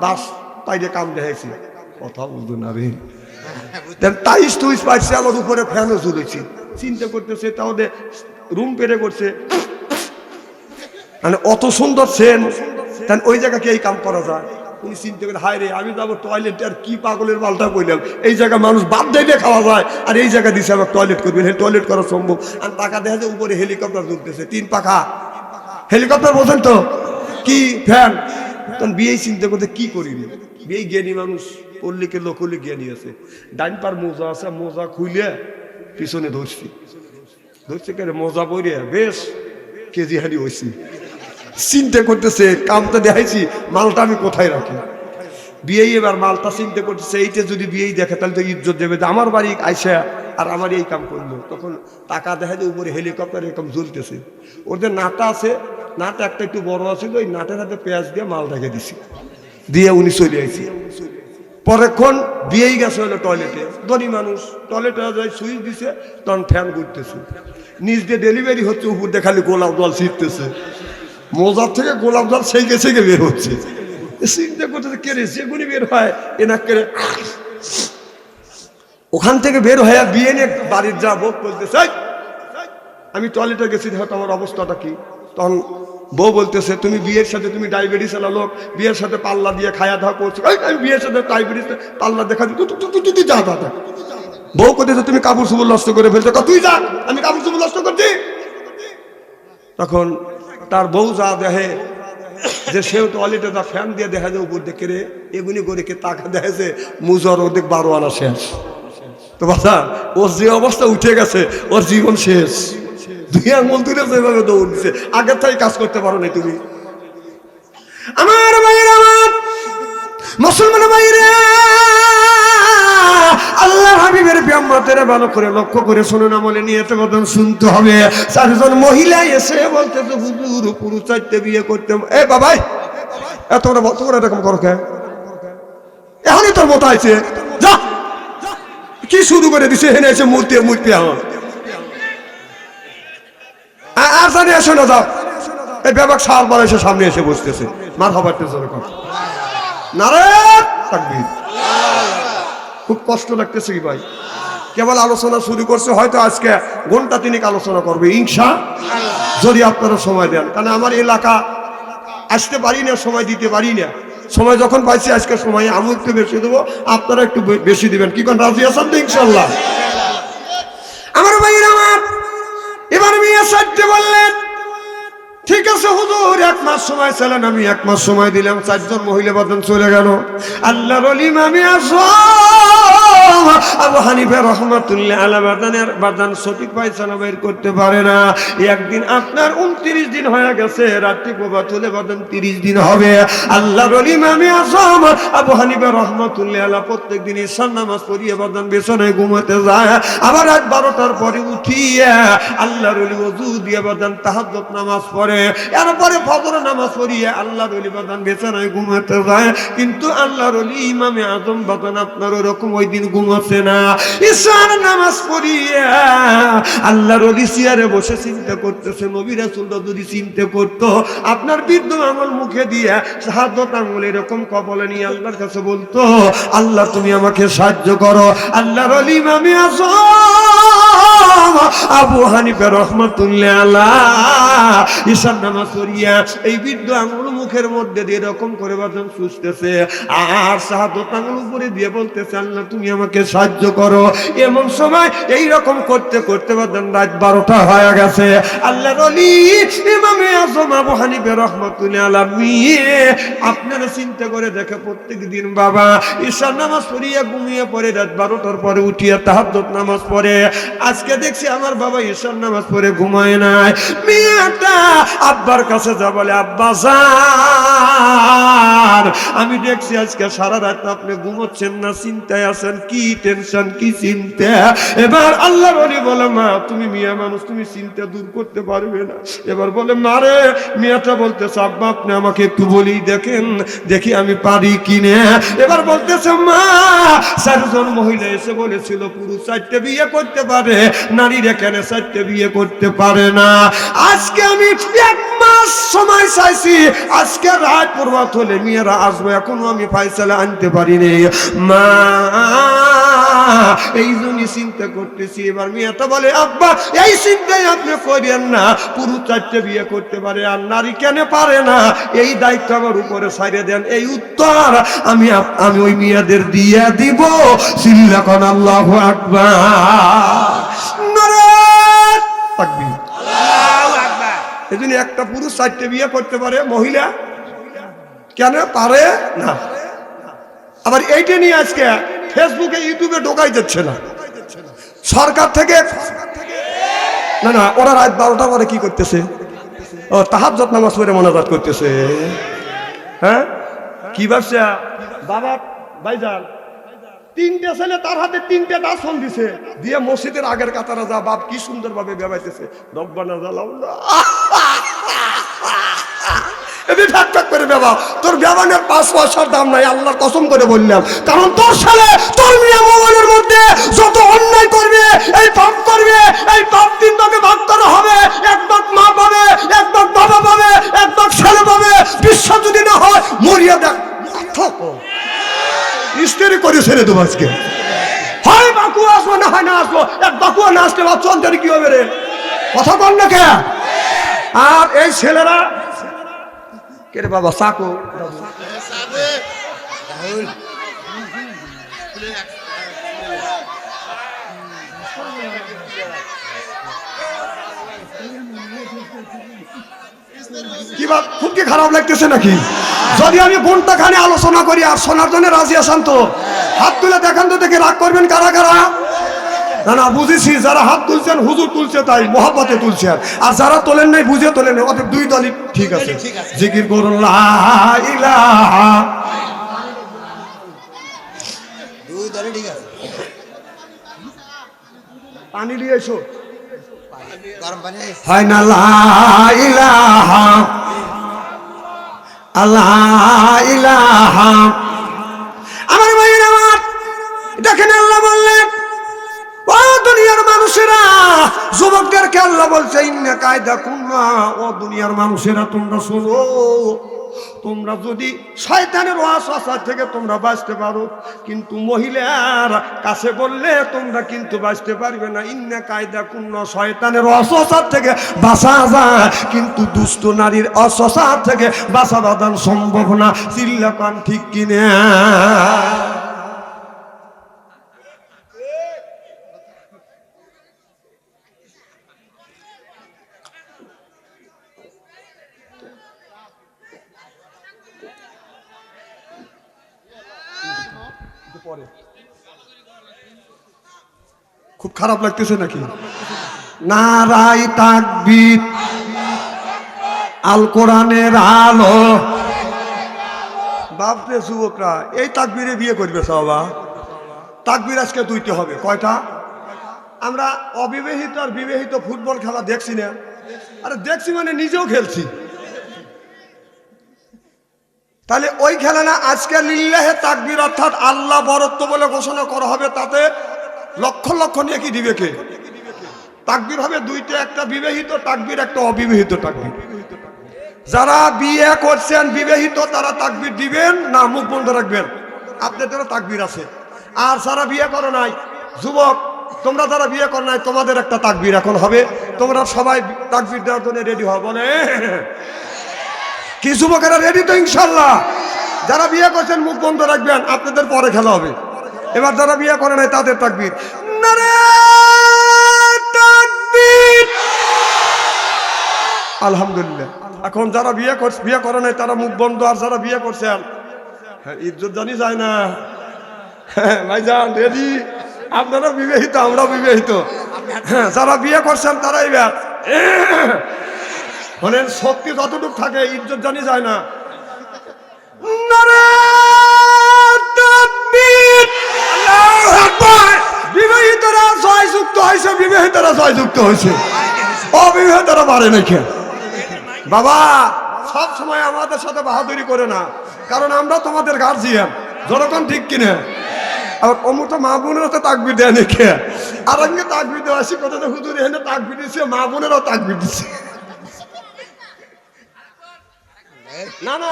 দাস তাইলে কাম দেখাইছে, কথা বুঝবে না রে। টাইস টুইস পাইছে, আমার উপরে ফ্যানও ঝুলেছে, চিন্তা করতেছে, তাহলে রুম পেরে করছে, মানে অত সুন্দর সেন, ওই জায়গাকে এই কাম করা যায়। উনি চিন্তা করে হায় রে, আমি যাবো টয়লেট, আর কি পাগলের মালটা কইলাম, এই জায়গায় মানুষ বাদ দিয়ে খাওয়া যায়, আর এই জায়গা দিছে আমার টয়লেট করবেন, টয়লেট করা সম্ভব। আর টাকা দেখা যায় উপরে হেলিকপ্টার ঢুকতেছে, 3 পাখা হেলিকপ্টার, বোঝেন তো কি ফ্যান, তখন বিয়ে চিন্তা করতে কি করিনি, বিয়ে জ্ঞানী মানুষ, পল্লীকে লোকলি জ্ঞানী আছে, ডাইন পার মোজা আছে, মোজা খুইলে পিছনে ধরছি কেন মোজা পরিয়া বেশ কেজি হারি হয়েছি, চিন্তা করতেছে কামটা দেখাইছি মালটা আমি কোথায় রাখি। বিয়ে এবার মালটা চিন্তা করতেছে, এইটা যদি বিয়ে দেখে তাহলে তো ইজ্জত দেবে, আমার বাড়ি আইসা আর আমার এই কাম করলো। তখন টাকা দেখা যায় উপরে হেলিকপ্টার এরকম জ্বলতেছে, ওদের নাটা আছে, নাটা একটা একটু বড় আছে, ওই নাটের হাতে পেঁয়াজ দিয়ে মাল ঢেকে দিছি, দিয়ে উনি চলে আইছি। পরেক্ষণ বিয়েই গেছে হলো টয়লেটে, ধনী মানুষ, টয়লেটে যাই সুইচ দিছে, তখন ফ্যান ঘুরতেছে, নিচ দিয়ে ডেলিভারি হচ্ছে, উপর দিয়ে খালি গোলাপ জল ছিটতেছে, মোজার থেকে গোলাপ জল সেকে সেকে বের হচ্ছে। চিন্তা করতেছে কে রে, যেগুনি বের হয় এনা করে, ওখান থেকে বের হয়ে বিয়ে নিয়ে বাড়ির যা বউ বলতেছে, আমি টয়লেটে গেছি, দেখো আমার অবস্থাটা কি। তখন বউ বলতেছে, তুমি বিয়ের সাথে তুমি ডায়াবেটিস এলা লোক, বিয়ের সাথে পাল্লা দিয়ে খায়া দাওয়া করছো, আমি বিয়ের সাথে ডায়াবেটিস পাল্লা দেখা দিই, যা দাদা। বউ করতেছে, তুমি কাপড় চুপড় নষ্ট করে ফেলছো, তুই যা, আমি কাপড় চুপড় নষ্ট করছি। তখন তার বউ যা দেখে যে সেও টয়লেটে যা ফ্যান দিয়ে দেখা যায় উপর দেখে রে, এগুনি করে কে টাকা দেখেছে মুজর ওদের 12 আনা শেষ। তো বাবা ওর যে অবস্থা উঠে গেছে, ওর জীবন শেষ, 2 আঙুল তুলে যেভাবে দৌড় দিছে, আগের থেকে কাজ করতে পারো না তুমি। আমার ভাইয়েরা, আমার মুসলমান ভাইয়েরা, আল্লাহ হাবিবের ব্যায়ামতের ভালো করে লক্ষ্য করে শুনুন, আমলে নিয়ে এত বদন শুনতে হবে। 4 জন মহিলা এসে বলতে তো হুজুর পুরুষ 4টে বিয়ে করতে, এ বাবাই তোমরা এরকম করো কে, এখনই তোর মতো আছে, যা কি শুরু করে দিছে, হেনে এসে মূর্তি আমার আর জানি এসে না, যাও। এই ব্যাপক সাল বলে এসে সামনে এসে বসতেছে, মার হবার নারায়ণ তাকবীর। খুব কষ্ট লাগতেছে কি ভাই, কেবল আলোচনা শুরু করছে, হয়তো আজকে ঘন্টা 3 আলোচনা করবে ইনশাআল্লাহ, যদি আপনারা সময় দেন। কারণ আমার এলাকা আসতে পারি না, সময় দিতে পারি না, সময় যখন পাইছি আজকে সময় আমি একটু বেশি দেবো, আপনারা একটু বেশি দিবেন, কি কোন রাজি আছেন তো ইনশাআল্লাহ। আমার ভাইয়ের, আমার এবার মিয়া 4টে বললেন, ঠিক আছে হুজুর 1 মাস সময় ছিলেন, আমি 1 মাস সময় দিলাম। 4 জন মহিলা বাদন চলে গেল। আল্লাহর ওলি ইমামে আযম আবু হানিফা রাহমাতুল্লাহ আলাইহি বাদান সঠিক পায়খানা বের করতে পারে না। একদিন আপনার 29 দিন হয়ে গেছে, রাত্রি প্রভাত হলে বাদান 30 দিন হবে। আল্লাহর ওলি ইমামে আযম আবু হানিফা রাহমাতুল্লাহ আলাইহি প্রত্যেকদিন ঈশার নামাজ পড়িয়ে বাদান বিছানায় ঘুমাতে যায়, আবার রাত 12টার পরে উঠিয়ে আল্লাহর ওলি ওযু দিয়ে বাদান তাহাজ্জুদ নামাজ পড়ে, এরপরে ফজর নামাজ পড়িয়ে আল্লাহর ওলি বাদান বিছানায় ঘুমাতে যায়। কিন্তু আল্লাহর ওলি ইমামে আযম বাদান আপনার ওরকম ওই দিন ঘুমাচ্ছে না। ঈশার নামাজ পড়িয়ে আল্লাহর ওলি চেয়ারে বসে চিন্তা করতেছে, নবী রাসূলরা যদি চিন্তা করতো, আপনার বৃদ্ধ আঙুল মুখে দিয়ে শাহাদাত আঙুল এরকম কপালে নিয়ে আল্লাহর কাছে বলতো, আল্লাহ তুমি আমাকে সাহায্য করো। আল্লাহর ওলি ইমামে আযম আবু হানিফা রাহমাতুল্লাহ আলাইহি ঈশার নামাজ পড়িয়া এই বৃদ্ধ আঙুল মুখের মধ্যে দিয়ে এরকম করে বাদান সুস্থেছে, আর শাহাদাত আঙুল উপরে দিয়ে বলতেছে, আল্লাহ তুমি আমাকে সাহায্য করো। এমন সময় এই রকম করতে করতে বাদান রাত 12টা হয়ে গেছে। আল্লাহর ওলি ইমামে আযম আবু হানিফা রাহমাতুল্লাহ আলাইহি আপনারা চিন্তা করে দেখে, প্রত্যেক দিন বাবা ঈশার নামাজ পড়িয়া ঘুমিয়ে পড়ে, রাত 12টার পরে উঠিয়া তাহাজ্জুদ নামাজ পড়ে। আজকে দেখছি আমার বাবা ঈশার নামাজ পড়ে ঘুমায় নাই। মেয়েটা আব্বার কাছে যা বলে, আব্বা যান আমি দেখছি আজকে সারা রাত আপনি ঘুমোচ্ছেন না, চিন্তায় আছেন, কি টেনশন কি চিন্তা। এবার আল্লাহর ওলি বলে, মা তুমি মিয়া মানুষ, তুমি চিন্তা দূর করতে পারবে না। এবার বলে, মারে মেয়েটা বলতেছে, আব্বা আপনি আমাকে একটু বলেই দেখেন, দেখি আমি পারি কিনা। এবার বলতেছে, মা 4 জন মহিলা এসে বলেছিল পুরুষ 4টে বিয়ে করতে পারে, নারীরা কেন 4টে বিয়ে করতে পারে না। আজকে আমি 1 মাস সময় চাইছি, আজকে রাত প্রভাত হলে মেয়েরা আসবে, এখনো আমি ফায়সালা আনতে পারিনি মা, এই জন্যই চিন্তা করতেছি। এবার মেয়েটা বলে, আব্বা এই চিন্তাই আপনি করেন না, পুরুষ 4টে বিয়ে করতে পারে আর নারী কেন পারে না, এই দায়িত্ব আমার উপরে ছাড়িয়ে দেন। এই উত্তর আমি ওই মেয়েদের দিয়ে দিব। চিল্লা কোন আল্লাহু আকবার, নারায়ে তাকবীর, আল্লাহু আকবার। এজন্য একটা পুরুষ 4টে বিয়ে করতে পারে, মহিলা কেন পারে না? আবার এইটা নিয়ে আজকে ফেসবুকে ইউটিউবে ঢোকাই যাচ্ছে না সরকার থেকে। না না, ওরা রাত 12টার পরে কি করতেছে? ও তাহাজ্জুদ নামাজ পড়ে মোনাজাত করতেছে। হ্যাঁ, কি ভাবছে বাবা ভাইজান? 3টে ছেলে তার হাতে 3টে দাসন দিছে, দিয়ে মসজিদের আগের কাতারে যা বাপ কি সুন্দর ভাবে বেবাইতেছে, রব্বানা জালাউনা এমনি ঠাক ঠাক করে বেবা। তোর বেবানের 5 পয়সার দাম নাই, আল্লাহর কসম করে বললাম। কারণ তোর ছেলে তোর মিয়া মোবাইলের মধ্যে যত অন্যায় করবে, এই পাপ করবে, এই পাপ 3 ভাগে ভাগ করা হবে। এক ভাগ মা পাবে, এক ভাগ বাবা পাবে, এক ভাগ ছেলে পাবে। বিশ্বাস যদি না হয় মরিয়া দেখ, স্ত্রী করে ছেড়ে দেবো আজকে। হয় বাকু আসবো, না হয় না আসবো। এক বাকুয়া না আসলে বাচ্চা অন্তরে কি হবে রে? কথা বল না কে? আর এই ছেলেরা কে রে বাবা? সাকু কি বাপ, খুব কি খারাপ লাগতেছে নাকি? যদি আমি ঘন্টা খানে আলোচনা করি আর শোনার জন্য রাজি আছেন তো হাত তুলে দেখান তো, দেখে রাগ করবেন কারা কারা? না না, বুঝেছি, যারা হাত তুলছেন হুজুর তুলছে তাই মহব্বতে তুলছেন, আর যারা তোলেন নাই বুঝে তোলেন, ওদের 2 দলই ঠিক আছে। জিকির করুন লা ইলাহা, 2 দলই ঠিক আছে। পানি নিয়ে এসো, গরম পানি হয় না লা ইলাহা আল্লাহ ইলাহা। আমার ভাইয়ের আমার দেখেন, আল্লাহ বললেন ও দুনিয়ার মানুষেরা, যুবকদেরকে আল্লাহ বলছে ইন্না কায়দা কুন্না, ও দুনিয়ার মানুষেরা তোমরা শোনো, তোমরা যদি শয়তানের ওয়াসওয়াসা থেকে তোমরা বাঁচতে পারো, কিন্তু মহিলার কাছে বললে তোমরা কিন্তু বাঁচতে পারবে না। ইন্না কায়দা কুন্না, শয়তানের ওয়াসওয়াসা থেকে বাঁচা যায়, কিন্তু দুষ্ট নারীর ওয়াসওয়াসা থেকে বাঁচা বাঁধান সম্ভব না। চিল্লাকান ঠিক কিনা? খুব খারাপ লাগতেছে নাকি? নারাই তাকবীর, আল কোরআনের আলো। বাপরে যুবকরা, এই তাকবীরে বিয়ে করবে সবা? তাকবীর আজকে 2টে হবে। কয়টা? আমরা অবিবাহিত আর বিবাহিত ফুটবল খেলা দেখছি না? আরে দেখছি মানে নিজেও খেলছি। তাহলে ওই খেলা না, আজকে লিল্লাহে তাকবীর অর্থাৎ আল্লাহ বরত্ব বলে ঘোষণা করা হবে, তাতে লক্ষ লক্ষ নিয়ে কি দিবে কে? তাকবীর হবে 2টে, একটা বিবাহিত তাকবীর, একটা অবিবাহিত তাকবীর। যারা বিয়ে করছেন বিবাহিত তারা তাকবীর দিবেন না মুখ বন্ধ রাখবেন? আপনাদেরও তাকবীর আছে। আর যারা বিয়ে করো নাই, যুবক তোমরা যারা বিয়ে করো নাই, তোমাদের একটা তাকবীর এখন হবে। তোমরা সবাই তাকবীর দেওয়ার জন্য রেডি হও, বলে কি যুবকেরা রেডি তো ইনশাল্লাহ? যারা বিয়ে করছেন মুখ বন্ধ রাখবেন, আপনাদের পরে খেলা হবে। এবার যারা বিয়ে করে নাই তাদের তাকবীর, নারে তাকবীর, আলহামদুলিল্লাহ। এখন যারা বিয়ে করে নাই তারা মুখ বন্ধ, আর যারা বিয়ে করছেন ইজ্জত জানি যায় না। ভাইজান রেডি? আপনারা বিবাহিত, আমরাও বিবাহিত। যারা বিয়ে করছেন তারা এবার শোনেন, শক্তি যতটুকু থাকে ইজ্জত জানি যায় না। বিবাহিতরা জয়যুক্ত হয়েছে, বিবাহিতরা জয়যুক্ত হয়েছে, অবিবাহিতরা পারে নাই। বাবা সব সময় আমাদের সাথে বাহাদুরি করে না, কারণ আমরা তোমাদের গার্জিয়ান। যখন ঠিক কিনে আবার অমুক তো মা বোনেরও তো তাকবীর দেয় নাকি? আর আমি তাকবীর দেওয়া আসি কোথাও হুজুর এখানে তাকবীর দিচ্ছে, মা বোনেরও তাকবীর দিচ্ছে। না না,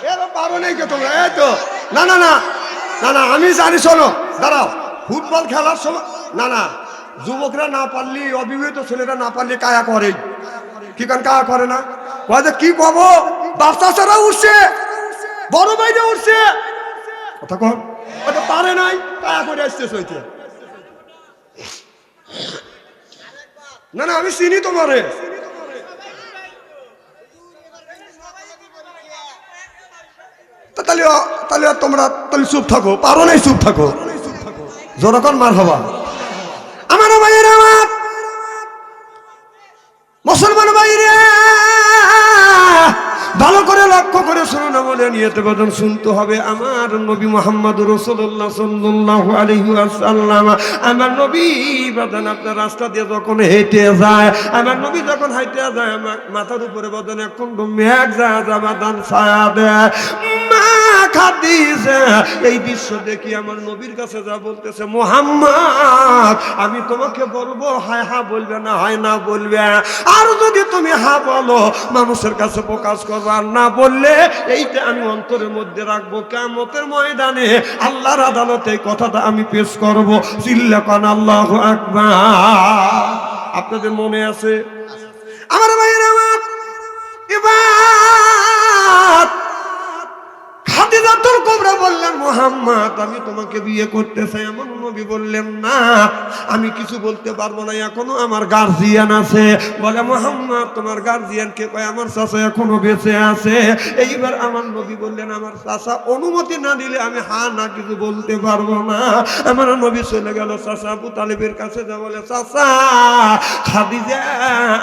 এরকম পারো নাই কে তোমরা? এই তো না না না না না, আমি জানি। শোনো, দাঁড়াও, ফুটবল খেলার সময় না না, যুবকরা না পারলি, অবিবাহিত ছেলেরা না পারলি কায়া করে। কি কান কায়া করে না? কি কব, বাচ্চা ছাড়া উঠছে, বড় বাইরে উঠছে, কথা কন, ওটা পারে নাই, কায়া করে আসছে সইতে। না না, আমি চিনি তোমারে। বলি চুপ থাকো, পারো নাই চুপ থাকো, জোরকন মার হবা। আমার ভাইয়ের, আমার মুসলমান ভাইরে, ভালো করে লক্ষ্য করে শুনুন, আমাদের নিয়ত বদন শুনতে হবে। আমার নবী মুহাম্মদ রাসূলুল্লাহ সাল্লাল্লাহু আলাইহি ওয়াসাল্লাম, আমার নবী বদন আপনার রাস্তা দিয়ে যখন হেঁটে যায়, আমার নবী যখন হেঁটে যায়, আমার মাথার উপরে বদন এখন মেঘ যায়, বাদান ছায়া দেয়। মা খাদিজা এই দৃশ্য দেখি আমার নবীর কাছে যা বলতেছে, মুহাম্মদ আমি তোমাকে বলবো, হায় হা বলবে না হয় না বলবে, আর যদি তুমি হা বলো মানুষের কাছে প্রকাশ করবো, আর না বললে এইটা আমি অন্তরের মধ্যে রাখবো, কিয়ামতের ময়দানে আল্লাহর আদালতে এই কথাটা আমি পেশ করবো। চিল্লা কান আল্লাহু আকবার। আপনাদের মনে আছে? আমার ভাইয়েরা, আমার এবার খাদিজাতুল কুবরা বললেন, মুহাম্মদ আমি তোমাকে বিয়ে করতে চাই। আমার নবী বললেন, না আমি কিছু বলতে পারবো না, এখনো আমার গার্জিয়ান আছে। বলে, মুহাম্মদ তোমার গার্জিয়ান কে? কয় আমার চাচা এখনো বেঁচে আছে। এইবার আমার নবী বললেন, আমার চাচা অনুমতি না দিলে আমি হা না কিছু বলতে পারবো না। আমার নবী চলে গেল চাচা আবু তালেবের কাছে, যা বলে, চাচা খাদিজা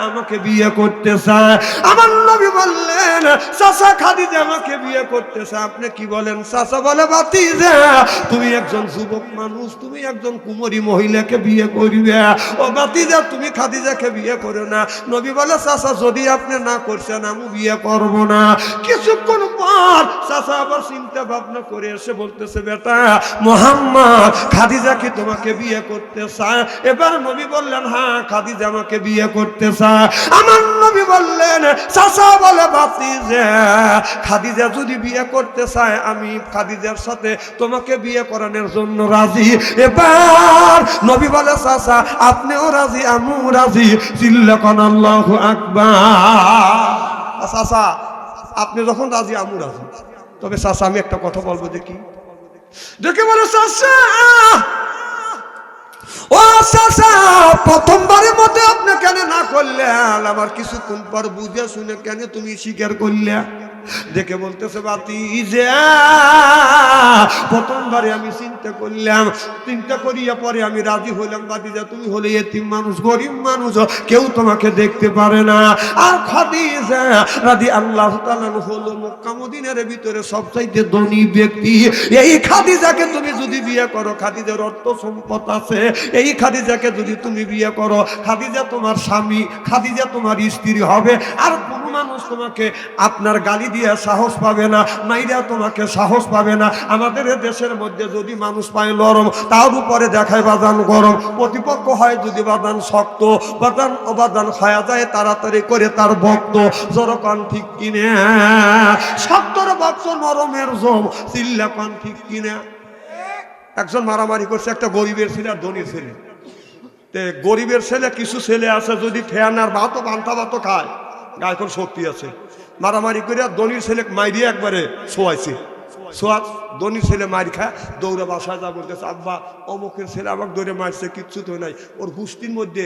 আমাকে বিয়ে করতে চায়। আমার নবী বললেন, চাচা খাদিজা আমাকে বিয়ে করতে চায়, আপনি কি বলেন? চাচা বলে, ভাতিজা তুমি একজন যুবক মানুষ, তুমি একজন কুমারী মহিলাকে বিয়ে করবে, ও ভাতিজা তুমি খাদিজাকে বিয়ে করো না। নবী বলে, চাচা যদি আপনি না করছেন আমি বিয়ে করব না। কিছুক্ষণ পর চাচা আবার চিন্তা ভাবনা করে এসে বলতেছে, বেটা মুহাম্মদ খাদিজা কি তোমাকে বিয়ে করতে চায়? এবার নবী বললেন, হ্যাঁ খাদিজা আমাকে বিয়ে করতে চায়। আমার নবী বললেন, চাচা বলে, ভাতিজা খাদিজা যদি বিয়ে করতে চায় আমি খাদিজার সাথে তোমাকে বিয়ে করানোর জন্য রাজি। এবার নবী বলে, চাচা আপনিও রাজি আমিও রাজি। চিল্লাকান আল্লাহু আকবার। চাচা আপনি যখন রাজি আমিও রাজি, তবে চাচা আমি একটা কথা বলবো, দেখি দেখে বলে, চাচা ও চাচা প্রথমবারের মধ্যে আপনি কেন না করলেন? আমার কিছুক্ষণ পর বুঝে শুনে কেন তুমি স্বীকার করলে? দেখে বলতেছে, ভাতিজা প্রথমবারে আমি চিন্তা করলাম, চিন্তা করিয়া পরে আমি রাজি হইলাম। ভাতিজা তুমি হলে এতিম মানুষ, গরিব মানুষ, কেউ তোমাকে দেখতে পারে না। আর খাদিজা রাদিয়াল্লাহু তাআলা হলো মক্কা মদিনার ভিতরে সবচাইতে ধনী ব্যক্তি। এই খাদিজাকে তুমি যদি বিয়ে করো, খাদিজার অর্থ সম্পদ আছে, এই খাদিজাকে যদি তুমি বিয়ে করো, খাদিজা তোমার স্বামী, খাদিজা তোমার স্ত্রী হবে। আর কোনো মানুষ তোমাকে আপনার গালি দিয়ে সাহস পাবে না, মাইরা তোমাকে সাহস পাবে না। আমাদের দেশের মধ্যে যদি মানুষ পায় নরম, তার উপরে দেখায় বাদান গরম। প্রতিপক্ষ হয় যদি বাদান শক্ত, বাদান অবাদান হয়ে যায় তাড়াতাড়ি করে তার ভক্ত। জোরকান ঠিক কিনে 70 বছর নরমের জম। চিল্লাকান ঠিক কিনে। একজন মারামারি করছে, একটা গরিবের ছেলে আর ধনীর ছেলে। গরিবের ছেলে, কিছু ছেলে আছে যদি ঠেয়ানার ভাত পান্তা ভাত খায়, গায়ে কোন শক্তি আছে, মারামারি করে ধনীর ছেলে মাইরিয়ে একবারে শোয়াইছে। ধনীর ছেলে মার খায়, দৌড়ে বাসায় যা বলতেছে, আব্বা অমুকের ছেলে আমাকে ধরে মারছে, কিচ্ছু তো নাই, ওর গুষ্টির মধ্যে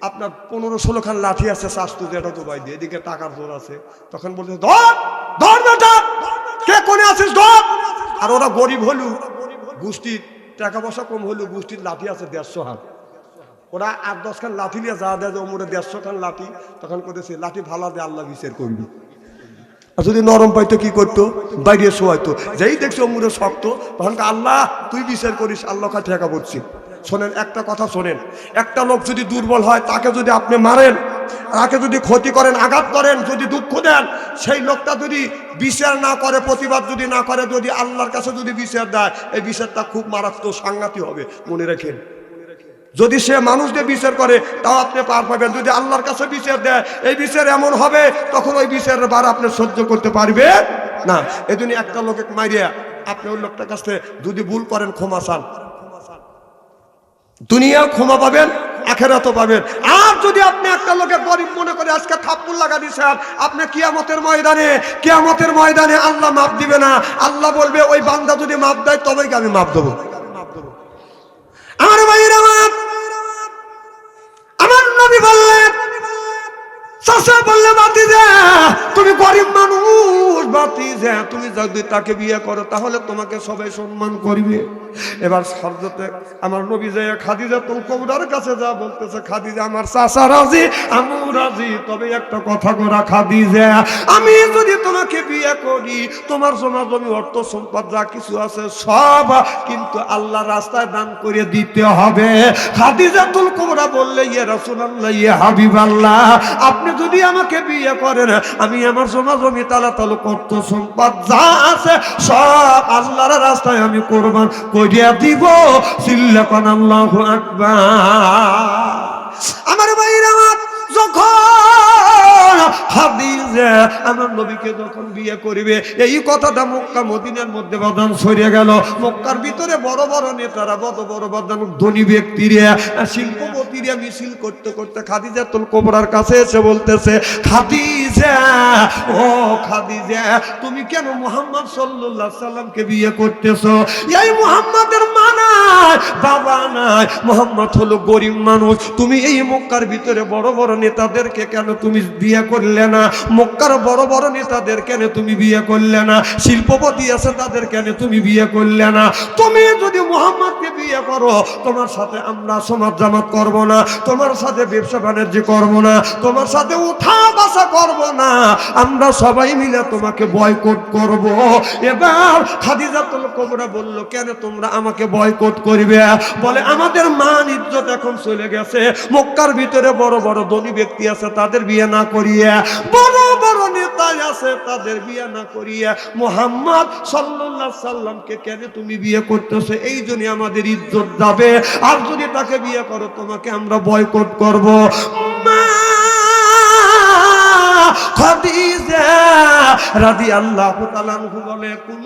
আপনার 15-16 খান লাঠি আছে, শাস্তু যেটা তো বাইরে, এদিকে টাকার জোর আছে। তখন বলতেছে, ধর ধর বেটা, কে কোনে আছিস ধর। আর ওরা গরিব হলু, গোষ্ঠীর টাকা পয়সা কম হলু, গোষ্ঠীর লাঠি আছে 150 হাত। ওরা 8-10 খান লাঠি নিয়ে যা দেয়, ওমরে 150 খান লাঠি। তখন করেছে, লাঠি ভালা দিয়ে আল্লাহ বিচার করবি। আর যদি নরম পাইতো কি করতো? বাইরে শোয়াইতো। যেই দেখছো ওমরে শক্ত, তখন আল্লাহ তুই বিচার করিস, আল্লাহ কাছে ঠেকা পড়ছি। শোনেন একটা কথা, শোনেন, একটা লোক যদি দুর্বল হয়, তাকে যদি আপনি মারেন, তাকে যদি ক্ষতি করেন, আঘাত করেন, যদি দুঃখ দেন, সেই লোকটা যদি বিচার না করে, প্রতিবাদ যদি না করে, যদি আল্লাহর কাছে যদি বিচার দেয়, এই বিচারটা খুব মারাত্মক সাংঘাতিক হবে। মনে রাখেন, যদি সে মানুষদের বিচার করে তাও আপনি পার পাবেন, যদি আল্লাহর কাছে বিচার দেয়, এই বিচার এমন হবে তখন ওই বিচারের বার আপনি সহ্য করতে পারবে না। এই জন্য একটা লোকে মারিয়া আপনি ওই লোকটার কাছে যদি ভুল করেন, ক্ষমা চান, দুনিয়া ক্ষমা পাবেন, আখেরাতও পাবেন। আর যদি আপনি একটা লোকে গরিব মনে করে আজকে থাপ্পড় লাগা দিয়েছেন, আপনি কিয়ামতের ময়দানে আল্লাহ মাফ দিবে না। আল্লাহ বলবে, ওই বান্দা যদি মাফ দেয় তবেই আমি মাফ দেবো। আমার ভাইয়েরা, আমার নবী বললেন, চাচা বললে, ভাতিজা তুমি গরিব মানুষ, ভাতিজা, তুমি যদি তাকে বিয়ে করো তাহলে তোমাকে সবাই সম্মান করবে। এবার হযরতে আমার নবী যায় খাদিজাতুল কুবরার কাছে যা বলতেছে, খাদিজা আমার চাচা রাজি, আমিও রাজি, তবে একটা কথা করা খাদিজা, আমি যদি তোমাকে বিয়ে করি তোমার জমা জমি অর্থ সম্পদ যা কিছু আছে সব কিন্তু আল্লাহর রাস্তায় দান করে দিতে হবে। খাদিজাতুল কুবরা বললে, ইয়া রাসূলুল্লাহ, ইয়া হাবিবাল্লাহ, আপনি যদি আমাকে বিয়ে করেন আমি আমার জমা জমি তালাতাল অর্থ সম্পদ যা আছে সব আল্লাহর রাস্তায় আমি কুরবান করিয়া দিব। সিল্লাকান আল্লাহু আকবার। আমার ভাইরা, আমার যখন খাদিজা আমার নবীকে যখন বিয়ে করিবে এই কথাটা মক্কা মদিনার মধ্যে বাদান ছড়িয়ে গেল। মক্কার ভিতরে বড় বড় নেতারা, বড় বড় বাদান ধনী ব্যক্তিরা, শিল্পপতিরা মিছিল করতে করতে খাদিজাতুল কুবরার কাছে এসে বলতেছে, খাদিজা, ও খাদিজা, তুমি কেন মুহাম্মদ সাল্লাল্লাহু আলাইহি সাল্লামকে বিয়ে করতেছো? এই মুহাম্মাদের মা নাই, বাবা নাই, মুহাম্মদ হলো গরিব মানুষ, তুমি এই মক্কার ভিতরে বড় বড় নেতাদেরকে কেন তুমি বিয়ে করলে না? মক্কার বড় বড় নেতাদের কেন তুমি বিয়ে করলে না? শিল্পপতি আছে তাদের কেন তুমি বিয়ে করলে না? তুমি যদি মুহাম্মদকে বিয়ে করো তোমার সাথে আমরা সমাজ জামাত করব না, তোমার সাথে ব্যবসা বাণিজ্য করব না, তোমার সাথে উঠা বসা করব না, আমরা সবাই মিলে তোমাকে বয়কট করব। এবার খাদিজাতুল কুবরা বলল, কেন তোমরা আমাকে বয়কট করবে? বলে, আমাদের মান ইজ্জত এখন চলে গেছে, মক্কার ভিতরে বড় বড় ধনী ব্যক্তি আছে তাদের বিয়ে না করিয়া, বড় বড় নেতা আছে তাদের বিয়ে না করিয়া মুহাম্মদ সাল্লাল্লাহু আলাইহি সাল্লামকে কেন তুমি বিয়ে করতেছো? এই জন্য আমাদের ইজ্জত যাবে, আর যদি তাকে বিয়ে করো তোমাকে আমরা বয়কট করব। খাদিজা রাদিয়াল্লাহু তাআলা আনহা বলে, কোন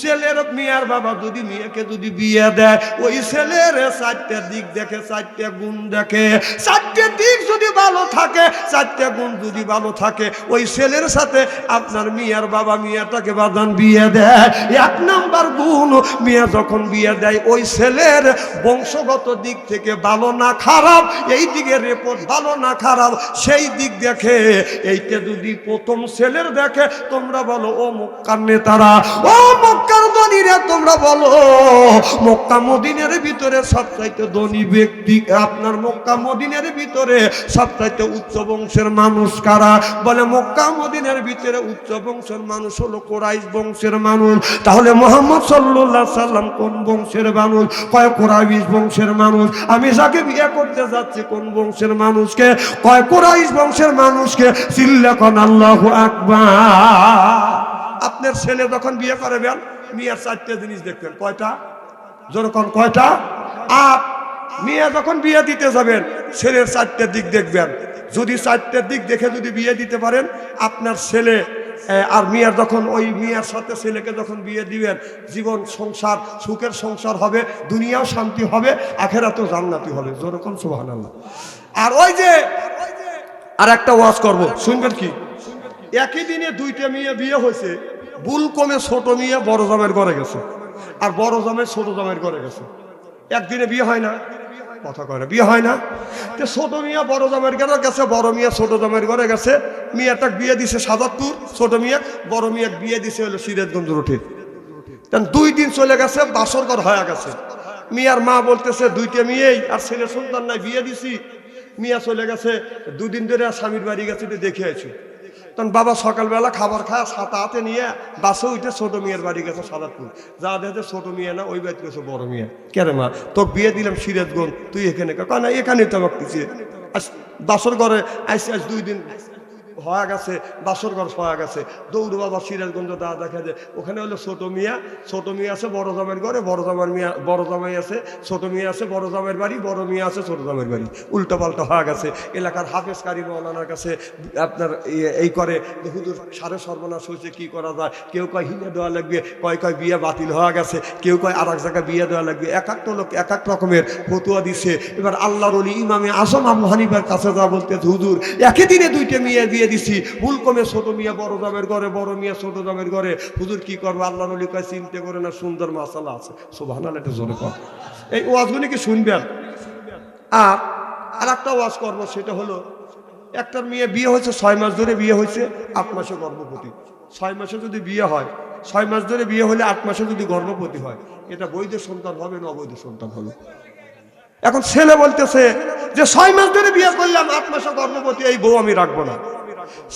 ছেলের মেয়ের বাবা যদি মেয়েকে যদি বিয়ে দেয় ওই ছেলের চারটে দিক দেখে, চারটে গুণ দেখে, চারটে দিক যদি ভালো থাকে, চারটে গুণ যদি ভালো থাকে, ওই ছেলের সাথে আপনার মেয়ের বাবা মেয়েটাকে বাদান বিয়ে দেয়। এক নাম্বার গুণ, মেয়ে যখন বিয়ে দেয় ওই ছেলের বংশগত দিক থেকে ভালো না খারাপ, এই দিকে রিপোর্ট ভালো না খারাপ সেই দিক দেখে। এইটা যদি প্রথম ছেলের দেখে তোমরা বলো, ও মক্কার নেতারা, ও মক্কার ধনীরা, তোমরা বলো মক্কা মদিনার ভিতরে সবচাইতে ধনী ব্যক্তি, আপনার মক্কা মদিনার ভিতরে সবচাইতে উচ্চ বংশের মানুষ কারা? বলে, মক্কা মদিনার ভিতরে উচ্চ বংশের মানুষ হলো কুরাইশ বংশের মানুষ। তাহলে মুহাম্মদ সাল্লাল্লাহু আলাইহি সাল্লাম কোন বংশের মানুষ? কয় কুরাইশ বংশের মানুষ। আমি যাকে বিয়ে করতে যাচ্ছি কোন বংশের মানুষকে? কয় কুরাইশ বংশের মানুষকে। সিল্লাকান আল্লাহু আকবার। আপনার ছেলে যখন বিয়ে করবেন মেয়ের চারটে জিনিস দেখবেন। কয়টা? যখন কয়টা? আর মেয়ে যখন বিয়ে দিতে যাবেন ছেলের চারটে দিক দেখবেন। যদি চারটে দিক দেখে যদি বিয়ে দিতে পারেন আপনার ছেলে আর মেয়ের যখন ওই মেয়ের সাথে ছেলেকে যখন বিয়ে দিবেন জীবন সংসার সুখের সংসার হবে, দুনিয়াও শান্তি হবে, আখিরাতেও জান্নাতি হবে। যেরকম সুবহানাল্লাহ। আর ওই যে আর একটা ওয়াজ করব, শুনবেন কি? একই দিনে দুইটা মেয়ে বিয়ে হয়েছে, ভুল কমে ছোট মেয়ে বড় জামাইয়ের ঘরে গেছে, আর বড় জামাই ছোট জামাইয়ের ঘরে গেছে। একদিনে বিয়ে হয় না? কথা কয় না, বিয়ে হয় না? তো ছোট মিয়া বড় জামাইয়ের ঘরে গেছে, বড় মিয়া ছোট জামাইয়ের ঘরে গেছে। মেয়েটা বিয়ে দিছে সাজাদপুর, ছোট মিয়া, বড় মিয়া বিয়ে দিছে হলো সিরাজগঞ্জ রোডে। কারণ 2 দিন চলে গেছে, বাসর ঘর হয়ে গেছে। মিয়ার মা বলতেছে, দুইটা মেয়েই আর ছেলে সন্তান নাই, বিয়ে দিছি। মিয়া চলে গেছে, 2 দিন ধরে স্বামীর বাড়ি গেছে, দেখে আছি। তখন বাবা সকালবেলা খাবার খায় ছাতা হাতে নিয়ে বাসে উঠে ছোট মেয়ের বাড়ি গেছে সাজাদপুর। যা দেখে ছোট মেয়ে না, ওই বাড়িতে গেছে বড় মেয়ে। কেন মা, তোকে বিয়ে দিলাম সিরাজগঞ্জ, তুই এখানে কেন? না, এখানেই তো আমাকে দিচ্ছে। বাসর ঘরে আইসি 2 দিন হয়ে গেছে, বাসর ঘর হয়ে গেছে। দৌড় বাবা সিরাজগঞ্জ দা দেখা যায় ওখানে হলো ছোট মিয়া আছে বড় জামাইয়ের ঘরে, বড় জামাই আছে, ছোট মিয়া আছে বড় জামাইয়ের বাড়ি, বড় মিয়া আছে ছোট জামাইয়ের বাড়ি। উল্টো পাল্টা হয়ে গেছে। এলাকার হাফেজ কারি মৌলানার কাছে আপনার এই করে, হুজুর সারে সর্বনাশ হয়েছে, কি করা যায়? কেউ কয় হিনে দেওয়া লাগবে, কয় বিয়ে বাতিল হয়ে গেছে, কেউ কয় আর এক জায়গায় বিয়ে দেওয়া লাগবে। এক একটা লোক এক এক রকমের ফতুয়া দিছে। এবার আল্লাহর ওলি ইমামে আজম আবু হানিফার কাছে যা বলতেছে, হুজুর একই দিনে 2টা মেয়ে বিয়ে দিছি, ভুল কমে ছোট মিয়া বড় জামের ঘরে, বড় মিয়া ছোট জামের ঘরে। হুজুর কি করবো? আল্লাহর ওলি কয়, চিন্তা করে না, সুন্দর মাসালা আছে। সুবহানাল্লাহ, এটা জোরে কর। এই ওয়াজগুলি কি শুনবেন? আর একটা ওয়াজ করবো, সেটা হলো একটার মেয়ে বিয়ে হয়েছে 6 মাস ধরে বিয়ে হয়েছে, 8 মাসে গর্ভবতী। 6 মাসে যদি বিয়ে হয়, 6 মাস ধরে বিয়ে হলে 8 মাসে যদি গর্ভবতী হয়, এটা বৈধ সন্তান হবে না অবৈধ সন্তান হবে? এখন ছেলে বলতেছে যে 6 মাস ধরে বিয়ে করলাম, 8 মাসে গর্ভবতী, এই বউ আমি রাখবো না।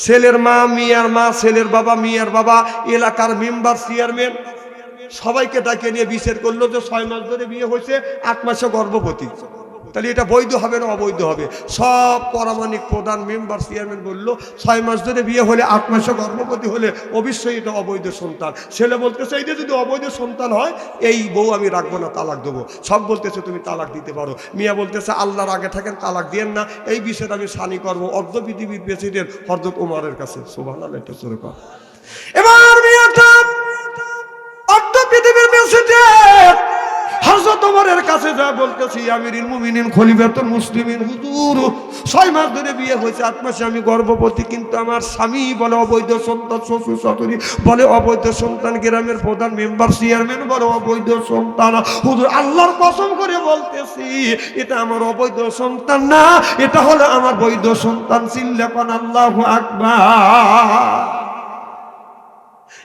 ছেলের মা, মিয়ার মা, ছেলের বাবা, মিয়ার বাবা, এলাকার মেম্বার, চেয়ারম্যান সবাইকে ডাকে নিয়ে বিচার করলো যে 6 মাস ধরে বিয়ে হয়েছে, 8 মাসে গর্ভবতী, তাহলে এটা বৈধ হবে না অবৈধ হবে? সব পরামানিক প্রধান, মেম্বার, চেয়ারম্যান বললো 6 মাস ধরে বিয়ে হলে 8 মাসে গর্ভবতী হলে অবশ্যই এটা অবৈধ সন্তান। ছেলে বলতেছে এইটা যদি অবৈধ সন্তান হয়, এই বউ আমি রাখবো না, তালাক দেবো। সব বলতেছে তুমি তালাক দিতে পারো। মিয়া বলতেছে আল্লাহর আগে থাকেন, তালাক দিয়েন না, এই বিষয়ে আমি সানি করবো অর্ধ পৃথিবীর প্রেসিডেন্ট হযরত ওমরের কাছে। সুবহানাল্লাহ, এটা জোরে কর। এবার মিয়াটা অর্ধ পৃথিবীর প্রেসিডেন্ট হযরত ওমরের কাছে যা বলতেছি, আমিরুল মুমিনিন খলিফাতুল মুসলিমিন, হুজুর 6 মাস ধরে বিয়ে হয়েছে, 8 মাসে আমি গর্ভবতী, কিন্তু আমার স্বামী বলে অবৈধ সন্তান, শ্বশুর শাশুড়ি বলে অবৈধ সন্তান, গ্রামের প্রধান, মেম্বার, চেয়ারম্যান বলে অবৈধ সন্তান। হুজুর আল্লাহর কসম করে বলতেছি, এটা আমার অবৈধ সন্তান না, এটা হলো আমার বৈধ সন্তান। চিল্লাপান আল্লাহু আকবার।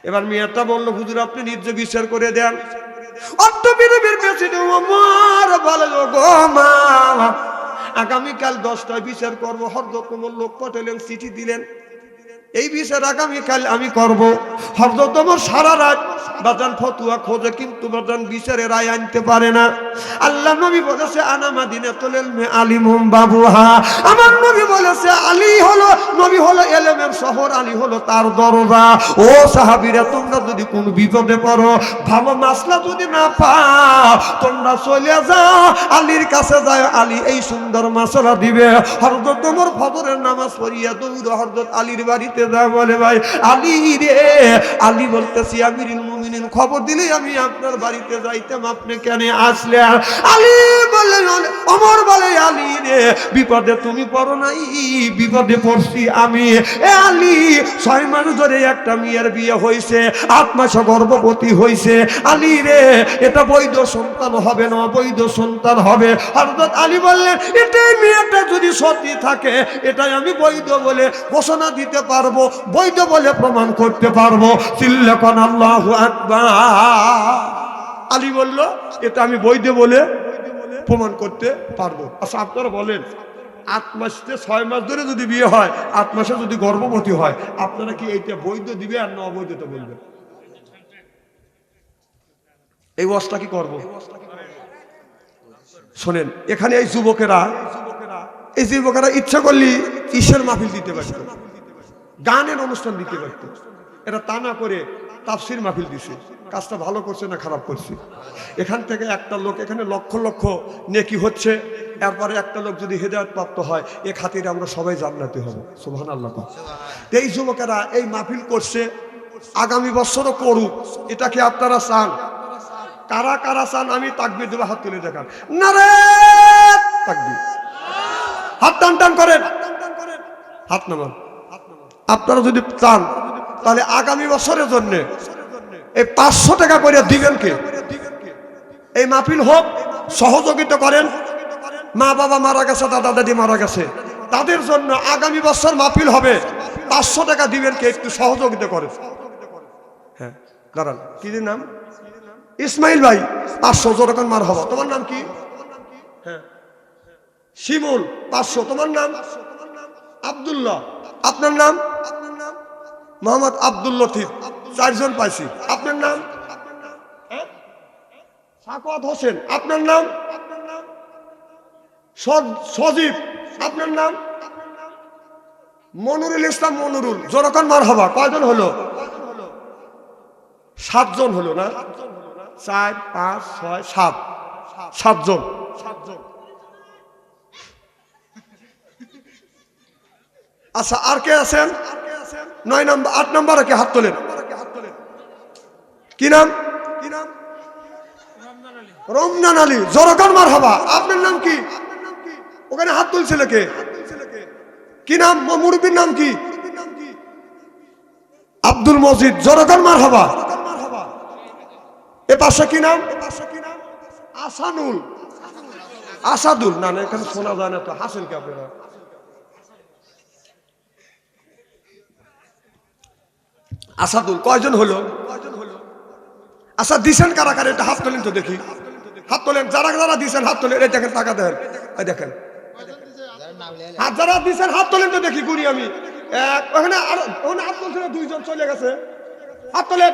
এবার মেয়েটা বলল, হুজুর আপনি নিজে বিচার করে দেন। অর্থবিরোধীর প্রেসিডেন্ট ওমর বলে, গো মা, আগামীকাল 10টায় বিচার করবো। হযরত ওমর লোক পাঠালেন, চিঠি দিলেন, এই বিচার আগামীকাল আমি করব। হযরত ওমর সারা রাত বাজান ফতুয়া খোঁজে, কিন্তু বাজান বিচারে রায় আনতে পারে না। আল্লাহ নবী বলেছে আনা মাদিনাতুল ইলমি আলিমুম বাবুহা, আমার নবী বলেছে আলী হলো, নবী হলো ইলমের শহর, আলী হলো তার দরজা। ও সাহাবীরা, তোমরা যদি কোন বিপদে পড়ো, ভালো মাসলা যদি না পাও, তোমরা চলে যাও আলীর কাছে, যাও, আলী এই সুন্দর মাসলা দিবে। হযরত ওমর ফজরের নামাজ পড়িয়া দৌড় হযরত আলীর বাড়িতে যা বলে, ভাই আলী রে, আলী বলতেছি আমিরুল মুমিনিন খবর দিলেই আমি আপনার বাড়িতে যাইতাম, আপনি কেন আসলেন? আলী বললেন, ওমর বলে, আলী রে, বিপদে তুমি পড়ো নাই, বিপদে পড়ছি আমি। এ আলী, 6 মাস ধরে একটা মেয়ের বিয়ে হয়েছে, 8 মাসে গর্ভবতী হয়েছে, আলী রে, এটা বৈধ সন্তান হবে না অবৈধ সন্তান হবে? হযরত আলী বললেন, এটাই মেয়েটা যদি সত্যি থাকে, এটাই আমি বৈধ বলে ঘোষণা দিতে পারবো, বৈধ বলে প্রমাণ করতে পারবো। চিল্লাকান আল্লাহু আকবার। আলী বলল, এটা আমি বৈধ বলে প্রমাণ করতে পারবো। আচ্ছা আপনারা বলেন, 8 মাসে 6 মাস ধরে যদি বিয়ে হয়, 8 মাসে যদি গর্ভবতী হয়, আপনারা কি এইটা বৈধ দিবে আর না অবৈধতা বলবেন? এই ওয়াজটা কি করবো? শোনেন, এখানে এই যুবকেরা ইচ্ছা করলে ঈশের মাহফিল দিতে পারত, গানের অনুষ্ঠান দিতে পারত, এটা তা না করে তাফসির মাহফিল দিছে। কাজটা ভালো করছে না খারাপ করছে? এখান থেকে একটা লোক, এখানে লক্ষ লক্ষ নেকি হচ্ছে, এরপরে একটা লোক যদি হেদায়েত প্রাপ্ত হয়, এ খাতিরে আমরা সবাই জান্নাতি হব। সুবহানাল্লাহ। এই যুবকেরা এই মাহফিল করছে, আগামী বছরও করুক, এটা কি আপনারা চান? কারা কারা চান? আমি তাকবীর দেব, হাত তুলে দেখান। নারে তাকবীর, হাত টান টান করেন, হাত নামান। আপনারা যদি চান, তাহলে আগামী বছরের জন্য এই 500 টাকা করে দিবেন কে? এই মাহফিল হোক, সহযোগিতা করেন। মা বাবা মারা গেছে, দাদা দাদি মারা গেছে, তাদের জন্য আগামী বছর মাহফিল হবে, 500 টাকা দিবেন কে? একটু সহযোগিতা করেন। হ্যাঁ দাঁড়ান, কি নাম? ইসমাইল ভাই, 500 জোরকান মার হবা। তোমার নাম কি? হ্যাঁ শিমুল, 500। তোমার নাম? আব্দুল্লাহ। আপনার নাম? মোহাম্মদ আব্দুল লতিফ। 4 জন পাইছি। আপনার নাম? সাকওয়াত হোসেন। আপনার নাম? সজীব। আপনার নাম? মনুরুল ইসলাম। মনুরুল, জোরকান মার হবা। কয়জন হলো? 7 জন হলো না? 4 5 6 7, 7 জন। আচ্ছা, আর কে আছেন? 9 নম্বর 8 নম্বরে কে? হাত তোলেন। কি নাম? রমজান আলী। জোরকান মার হবা। আপনার নাম কি? ওখানে হাত তুলছিল কে? কি নাম? মুরব্বীর নাম কি? আব্দুল মজিদ। জোরকান মার হবা। এ পাশে কি নাম? আসানুল। আসাদুল। না না, এখানে শোনা যায় না তো। হাসেন কে আপনারা? আসাদুল কয়জন হলো? আচ্ছা দিছেন কারা কারা এটা হাত তোলেন তো দেখি, হাত তোলেন, যারা যারা দিছেন হাত তোলেন। এই দেখেন টাকা দেন, এই দেখেন হাত যারা দিছেন হাত তোলেন তো দেখি, গুনি আমি এক। ওখানে আর ওখানে হাত তুলছিল, দুইজন চলে গেছে, হাত তোলেন।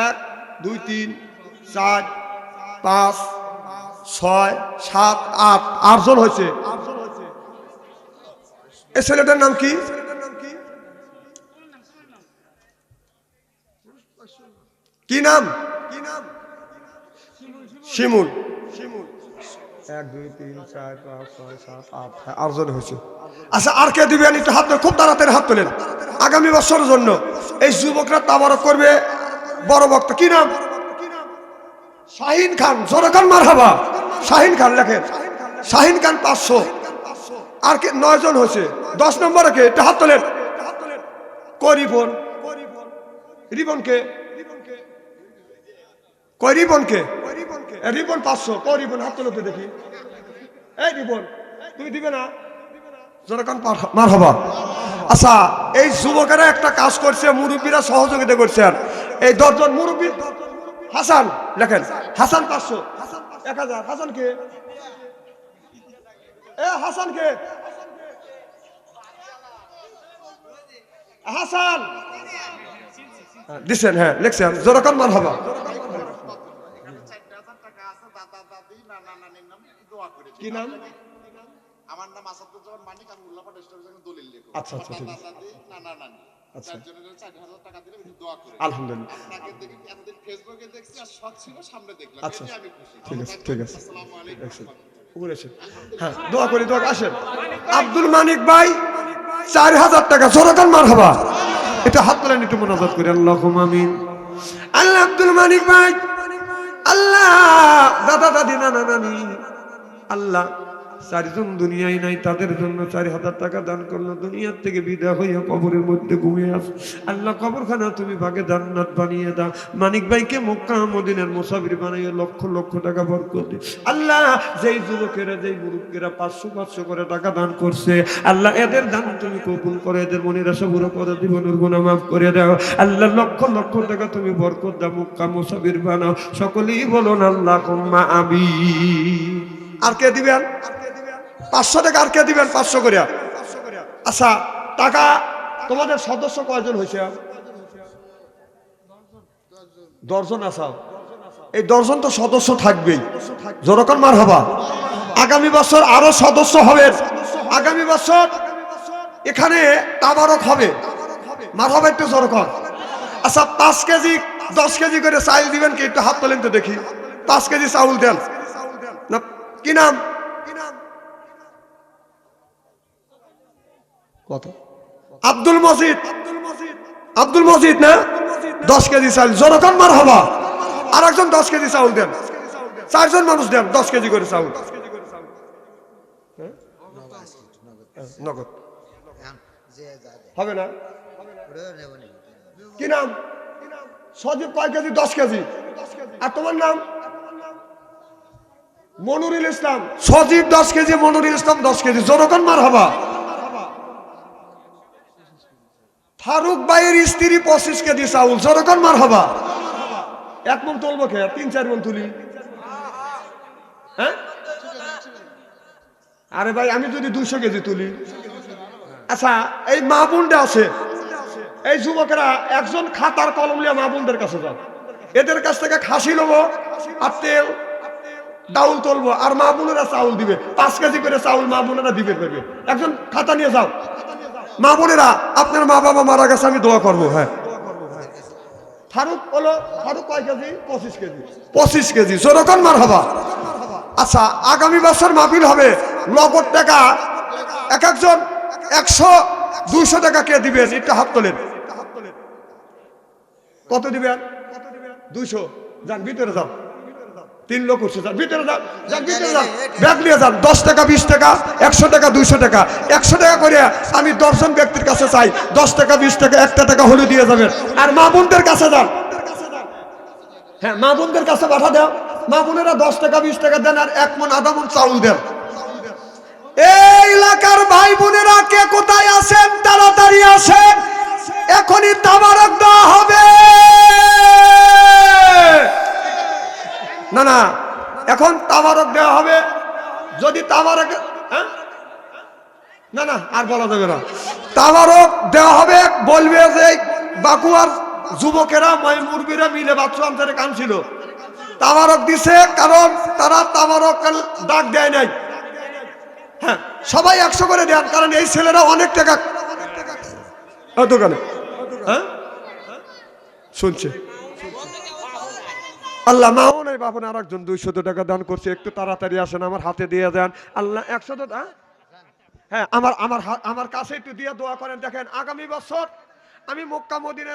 1 2 3 4 5 6 7 8 8জন হয়েছে। এই ছেলেটার নাম কি? কি নাম? শিমুল। 1 2 3 4 5 6 7 8 8জন হয়েছে। আচ্ছা আর কে দিবেন? একটু হাত তোলেন, খুব তাড়াতাড়ি হাত তোলেন। আগামী বছরের জন্য এই যুবকরা তাবারক করবে বড় বক্তা। কি নাম? শাহিন খান। জোরে খান মারহাবা। শাহিন খান লেখেন, শাহিন খান 500। আর কে? 9 জন হয়েছে। 10 নম্বরে কে? একটু হাত তোলেন। রিবন। রিবনকে কয়? রিবনকে রিবন 500। কয় রিবন? হাত তোলতে দেখি। এই রিবন তুমি দিবে না? জোরকান মারহাবা। আচ্ছা এই যুবকেরা একটা কাজ করছে, মুরব্বীরা সহযোগিতা করছেন। এই 10 জন মুরব্বী। হাসান লেখেন, হাসান 500। 1000। হাসান কে? এ হাসান কে? হাসান দিছেন? হ্যাঁ লিখছেন। জোরকান মারহাবা। কি নাম? আমার নাম আসাদুজ্জামান মানিক, আমি উল্লাপাট স্টেশনে দলিল লিখি। আচ্ছা আচ্ছা ঠিক আছে। নানা নানি আচ্ছা চারজনের 4000 টাকা দিলে একটু দোয়া করে। আলহামদুলিল্লাহ। আপনাকে দেখি এতদিন ফেসবুকে দেখছি আর শখ ছিল, সামনে দেখলাম, আচ্ছা এতে আমি খুশি। ঠিক আছে ঠিক আছে। আসসালামু আলাইকুম। উপরে এসে হ্যাঁ দোয়া করি, দোয়া আসেন। আব্দুল মানিক ভাই 4000 টাকা। জোরকান মারহাবা। এটা হাত তোলেন, একটু মুনাজাত করি। আল্লাহুম্মা আমিন। আল্লাহ আব্দুল মানিক ভাই, আল্লাহ দাদা দাদি নানা নানি, আল্লাহ 4 জন দুনিয়ায় নাই, তাদের জন্য 4000 টাকা দান করলো। দুনিয়ার থেকে বিদায় হইয়া কবরের মধ্যে ঘুমিয়ে আস। আল্লাহ কবরখানা তুমি ভাগে জান্নাত বানিয়ে দাও। মানিক ভাইকে মক্কা মদিনার মুসাফির বানিয়ে লক্ষ লক্ষ টাকা বরকত দিও। আল্লাহ যেই যুবকেরা যেই মুরুব্বিরা 500 করে টাকা দান করছে, আল্লাহ এদের দান তুমি কবুল করে, এদের মনের আশা পুরো করে, জীবনের গুনাহ মাফ করে দাও। আল্লাহ লক্ষ লক্ষ টাকা তুমি বরকত দাও, মক্কা মুসাফির বানাও। সকলেই বলুন আল্লাহুম্মা আমিন। আর কে দিবেন? 500 টাকা। আর কে দিবেন? 500 করে। আচ্ছা টাকা তোমাদের সদস্য কয়জন হয়েছে? 10 জন। আসাও এই 10 জন তো সদস্য থাকবেই। জোরকান মারহাবা। আগামী বছর আরো সদস্য হবে। আগামী বছর এখানে তাবারক হবে। মারহাবা একটু জোরকান। আচ্ছা 5 কেজি 10 কেজি করে চাল দিবেন কি? একটু হাত তোলেন তো দেখি। 5 কেজি চাউল দেন না। কি নাম? কত? আব্দুল মজিদ। আব্দুল মজিদ না? 10 কেজি চাল। জোরকান মারহাবা। আর একজন 10 কেজি চাউল দেন। 4 জন মানুষ দেন 10 কেজি করে চাউল। নগদ হবে না? কি নাম? সজীব। কয় কেজি? 10 কেজি। আর তোমার নাম? মনুরুল ইসলাম। সজীব 10 কেজি, মনুরুল ইসলাম 10 কেজি। জোরকান মারহাবা। ফারুক ভাইয়ের স্ত্রী 25 কেজি চাউল। জোরকান মারহাবা। 1 মণ তুলবো কে? 3-4 মণ তুলি। হ্যাঁ আরে ভাই আমি যদি 200 কেজি তুলি। আচ্ছা এই মা বোনটা আছে, এই যুবকেরা একজন খাতার কলম নিয়ে মা বোনদের কাছে যান। এদের কাছ থেকে খাসি নেবো আর তেল ডাউল তুলবো, আর মা বোনেরা চাউল দিবে। 5 কেজি করে চাউল মা বোনেরা দিবে করবে। একজন খাতা নিয়ে যাও। মা বোনেরা আপনার মা বাবা মারা গেছে, আমি দোয়া করবো। হ্যাঁ ফারুক হলো, ফারুক কয় কেজি? 25 কেজি। 25 কেজি। জোরকান মারহাবা। আচ্ছা আগামী বছর মাহফিল হবে, নগদ টাকা এক একজন 100-200 টাকা কে দিবেন? একটু হাত তোলেন। কত দিবেন? 200। যান ভিতরে যাও। 3 লোক উঠছে, যান ভিতরে যান, যান ভিতরে যান, ব্যাগ নিয়ে যান। 10 টাকা, 20 টাকা, 100 টাকা, 200 টাকা। 100 টাকা করে আমি 10 জন ব্যক্তির কাছে চাই। 10 টাকা, 20 টাকা, 1 টাকা হলে দিয়ে যাবেন। আর মা বোনদের কাছে যান। হ্যাঁ মা বোনদের কাছে পাঠা দেন। মা বোনেরা 10 টাকা, 20 টাকা দেন, আর 1 মণ আধা মণ চাউল দেন। এই এলাকার ভাই বোনেরা কে কোথায় আছেন? তাড়াতাড়ি আসেন। এখনই তাবারক দেওয়া হবে। না না, এখন তাবারক দেওয়া হবে। যদি তাবারক, হ্যাঁ, না না আর বলা যাবে না। তাবারক দেওয়া হবে, বলবে যে বাকুয়ার যুবকেরা মুরব্বীরা মিলে বাচ্চা আনসারে কানছিল, তাবারক দিছে, কারণ তারা তাবারক ডাক দেয় নাই। হ্যাঁ, সবাই 100 করে দেন, কারণ এই ছেলেরা অনেক টাকা দোকানে, হ্যাঁ শুনছে। আল্লাহ মাও নাই বাপন, আর একজন 200 টাকা দান করছে, একটু তাড়াতাড়ি আসেন, আমার হাতে দিয়ে দেন। আল্লাহ 100, হ্যাঁ আমার কাছে একটু দিয়ে দোয়া করেন। দেখেন আগামী বছর আমি মক্কা মদিনা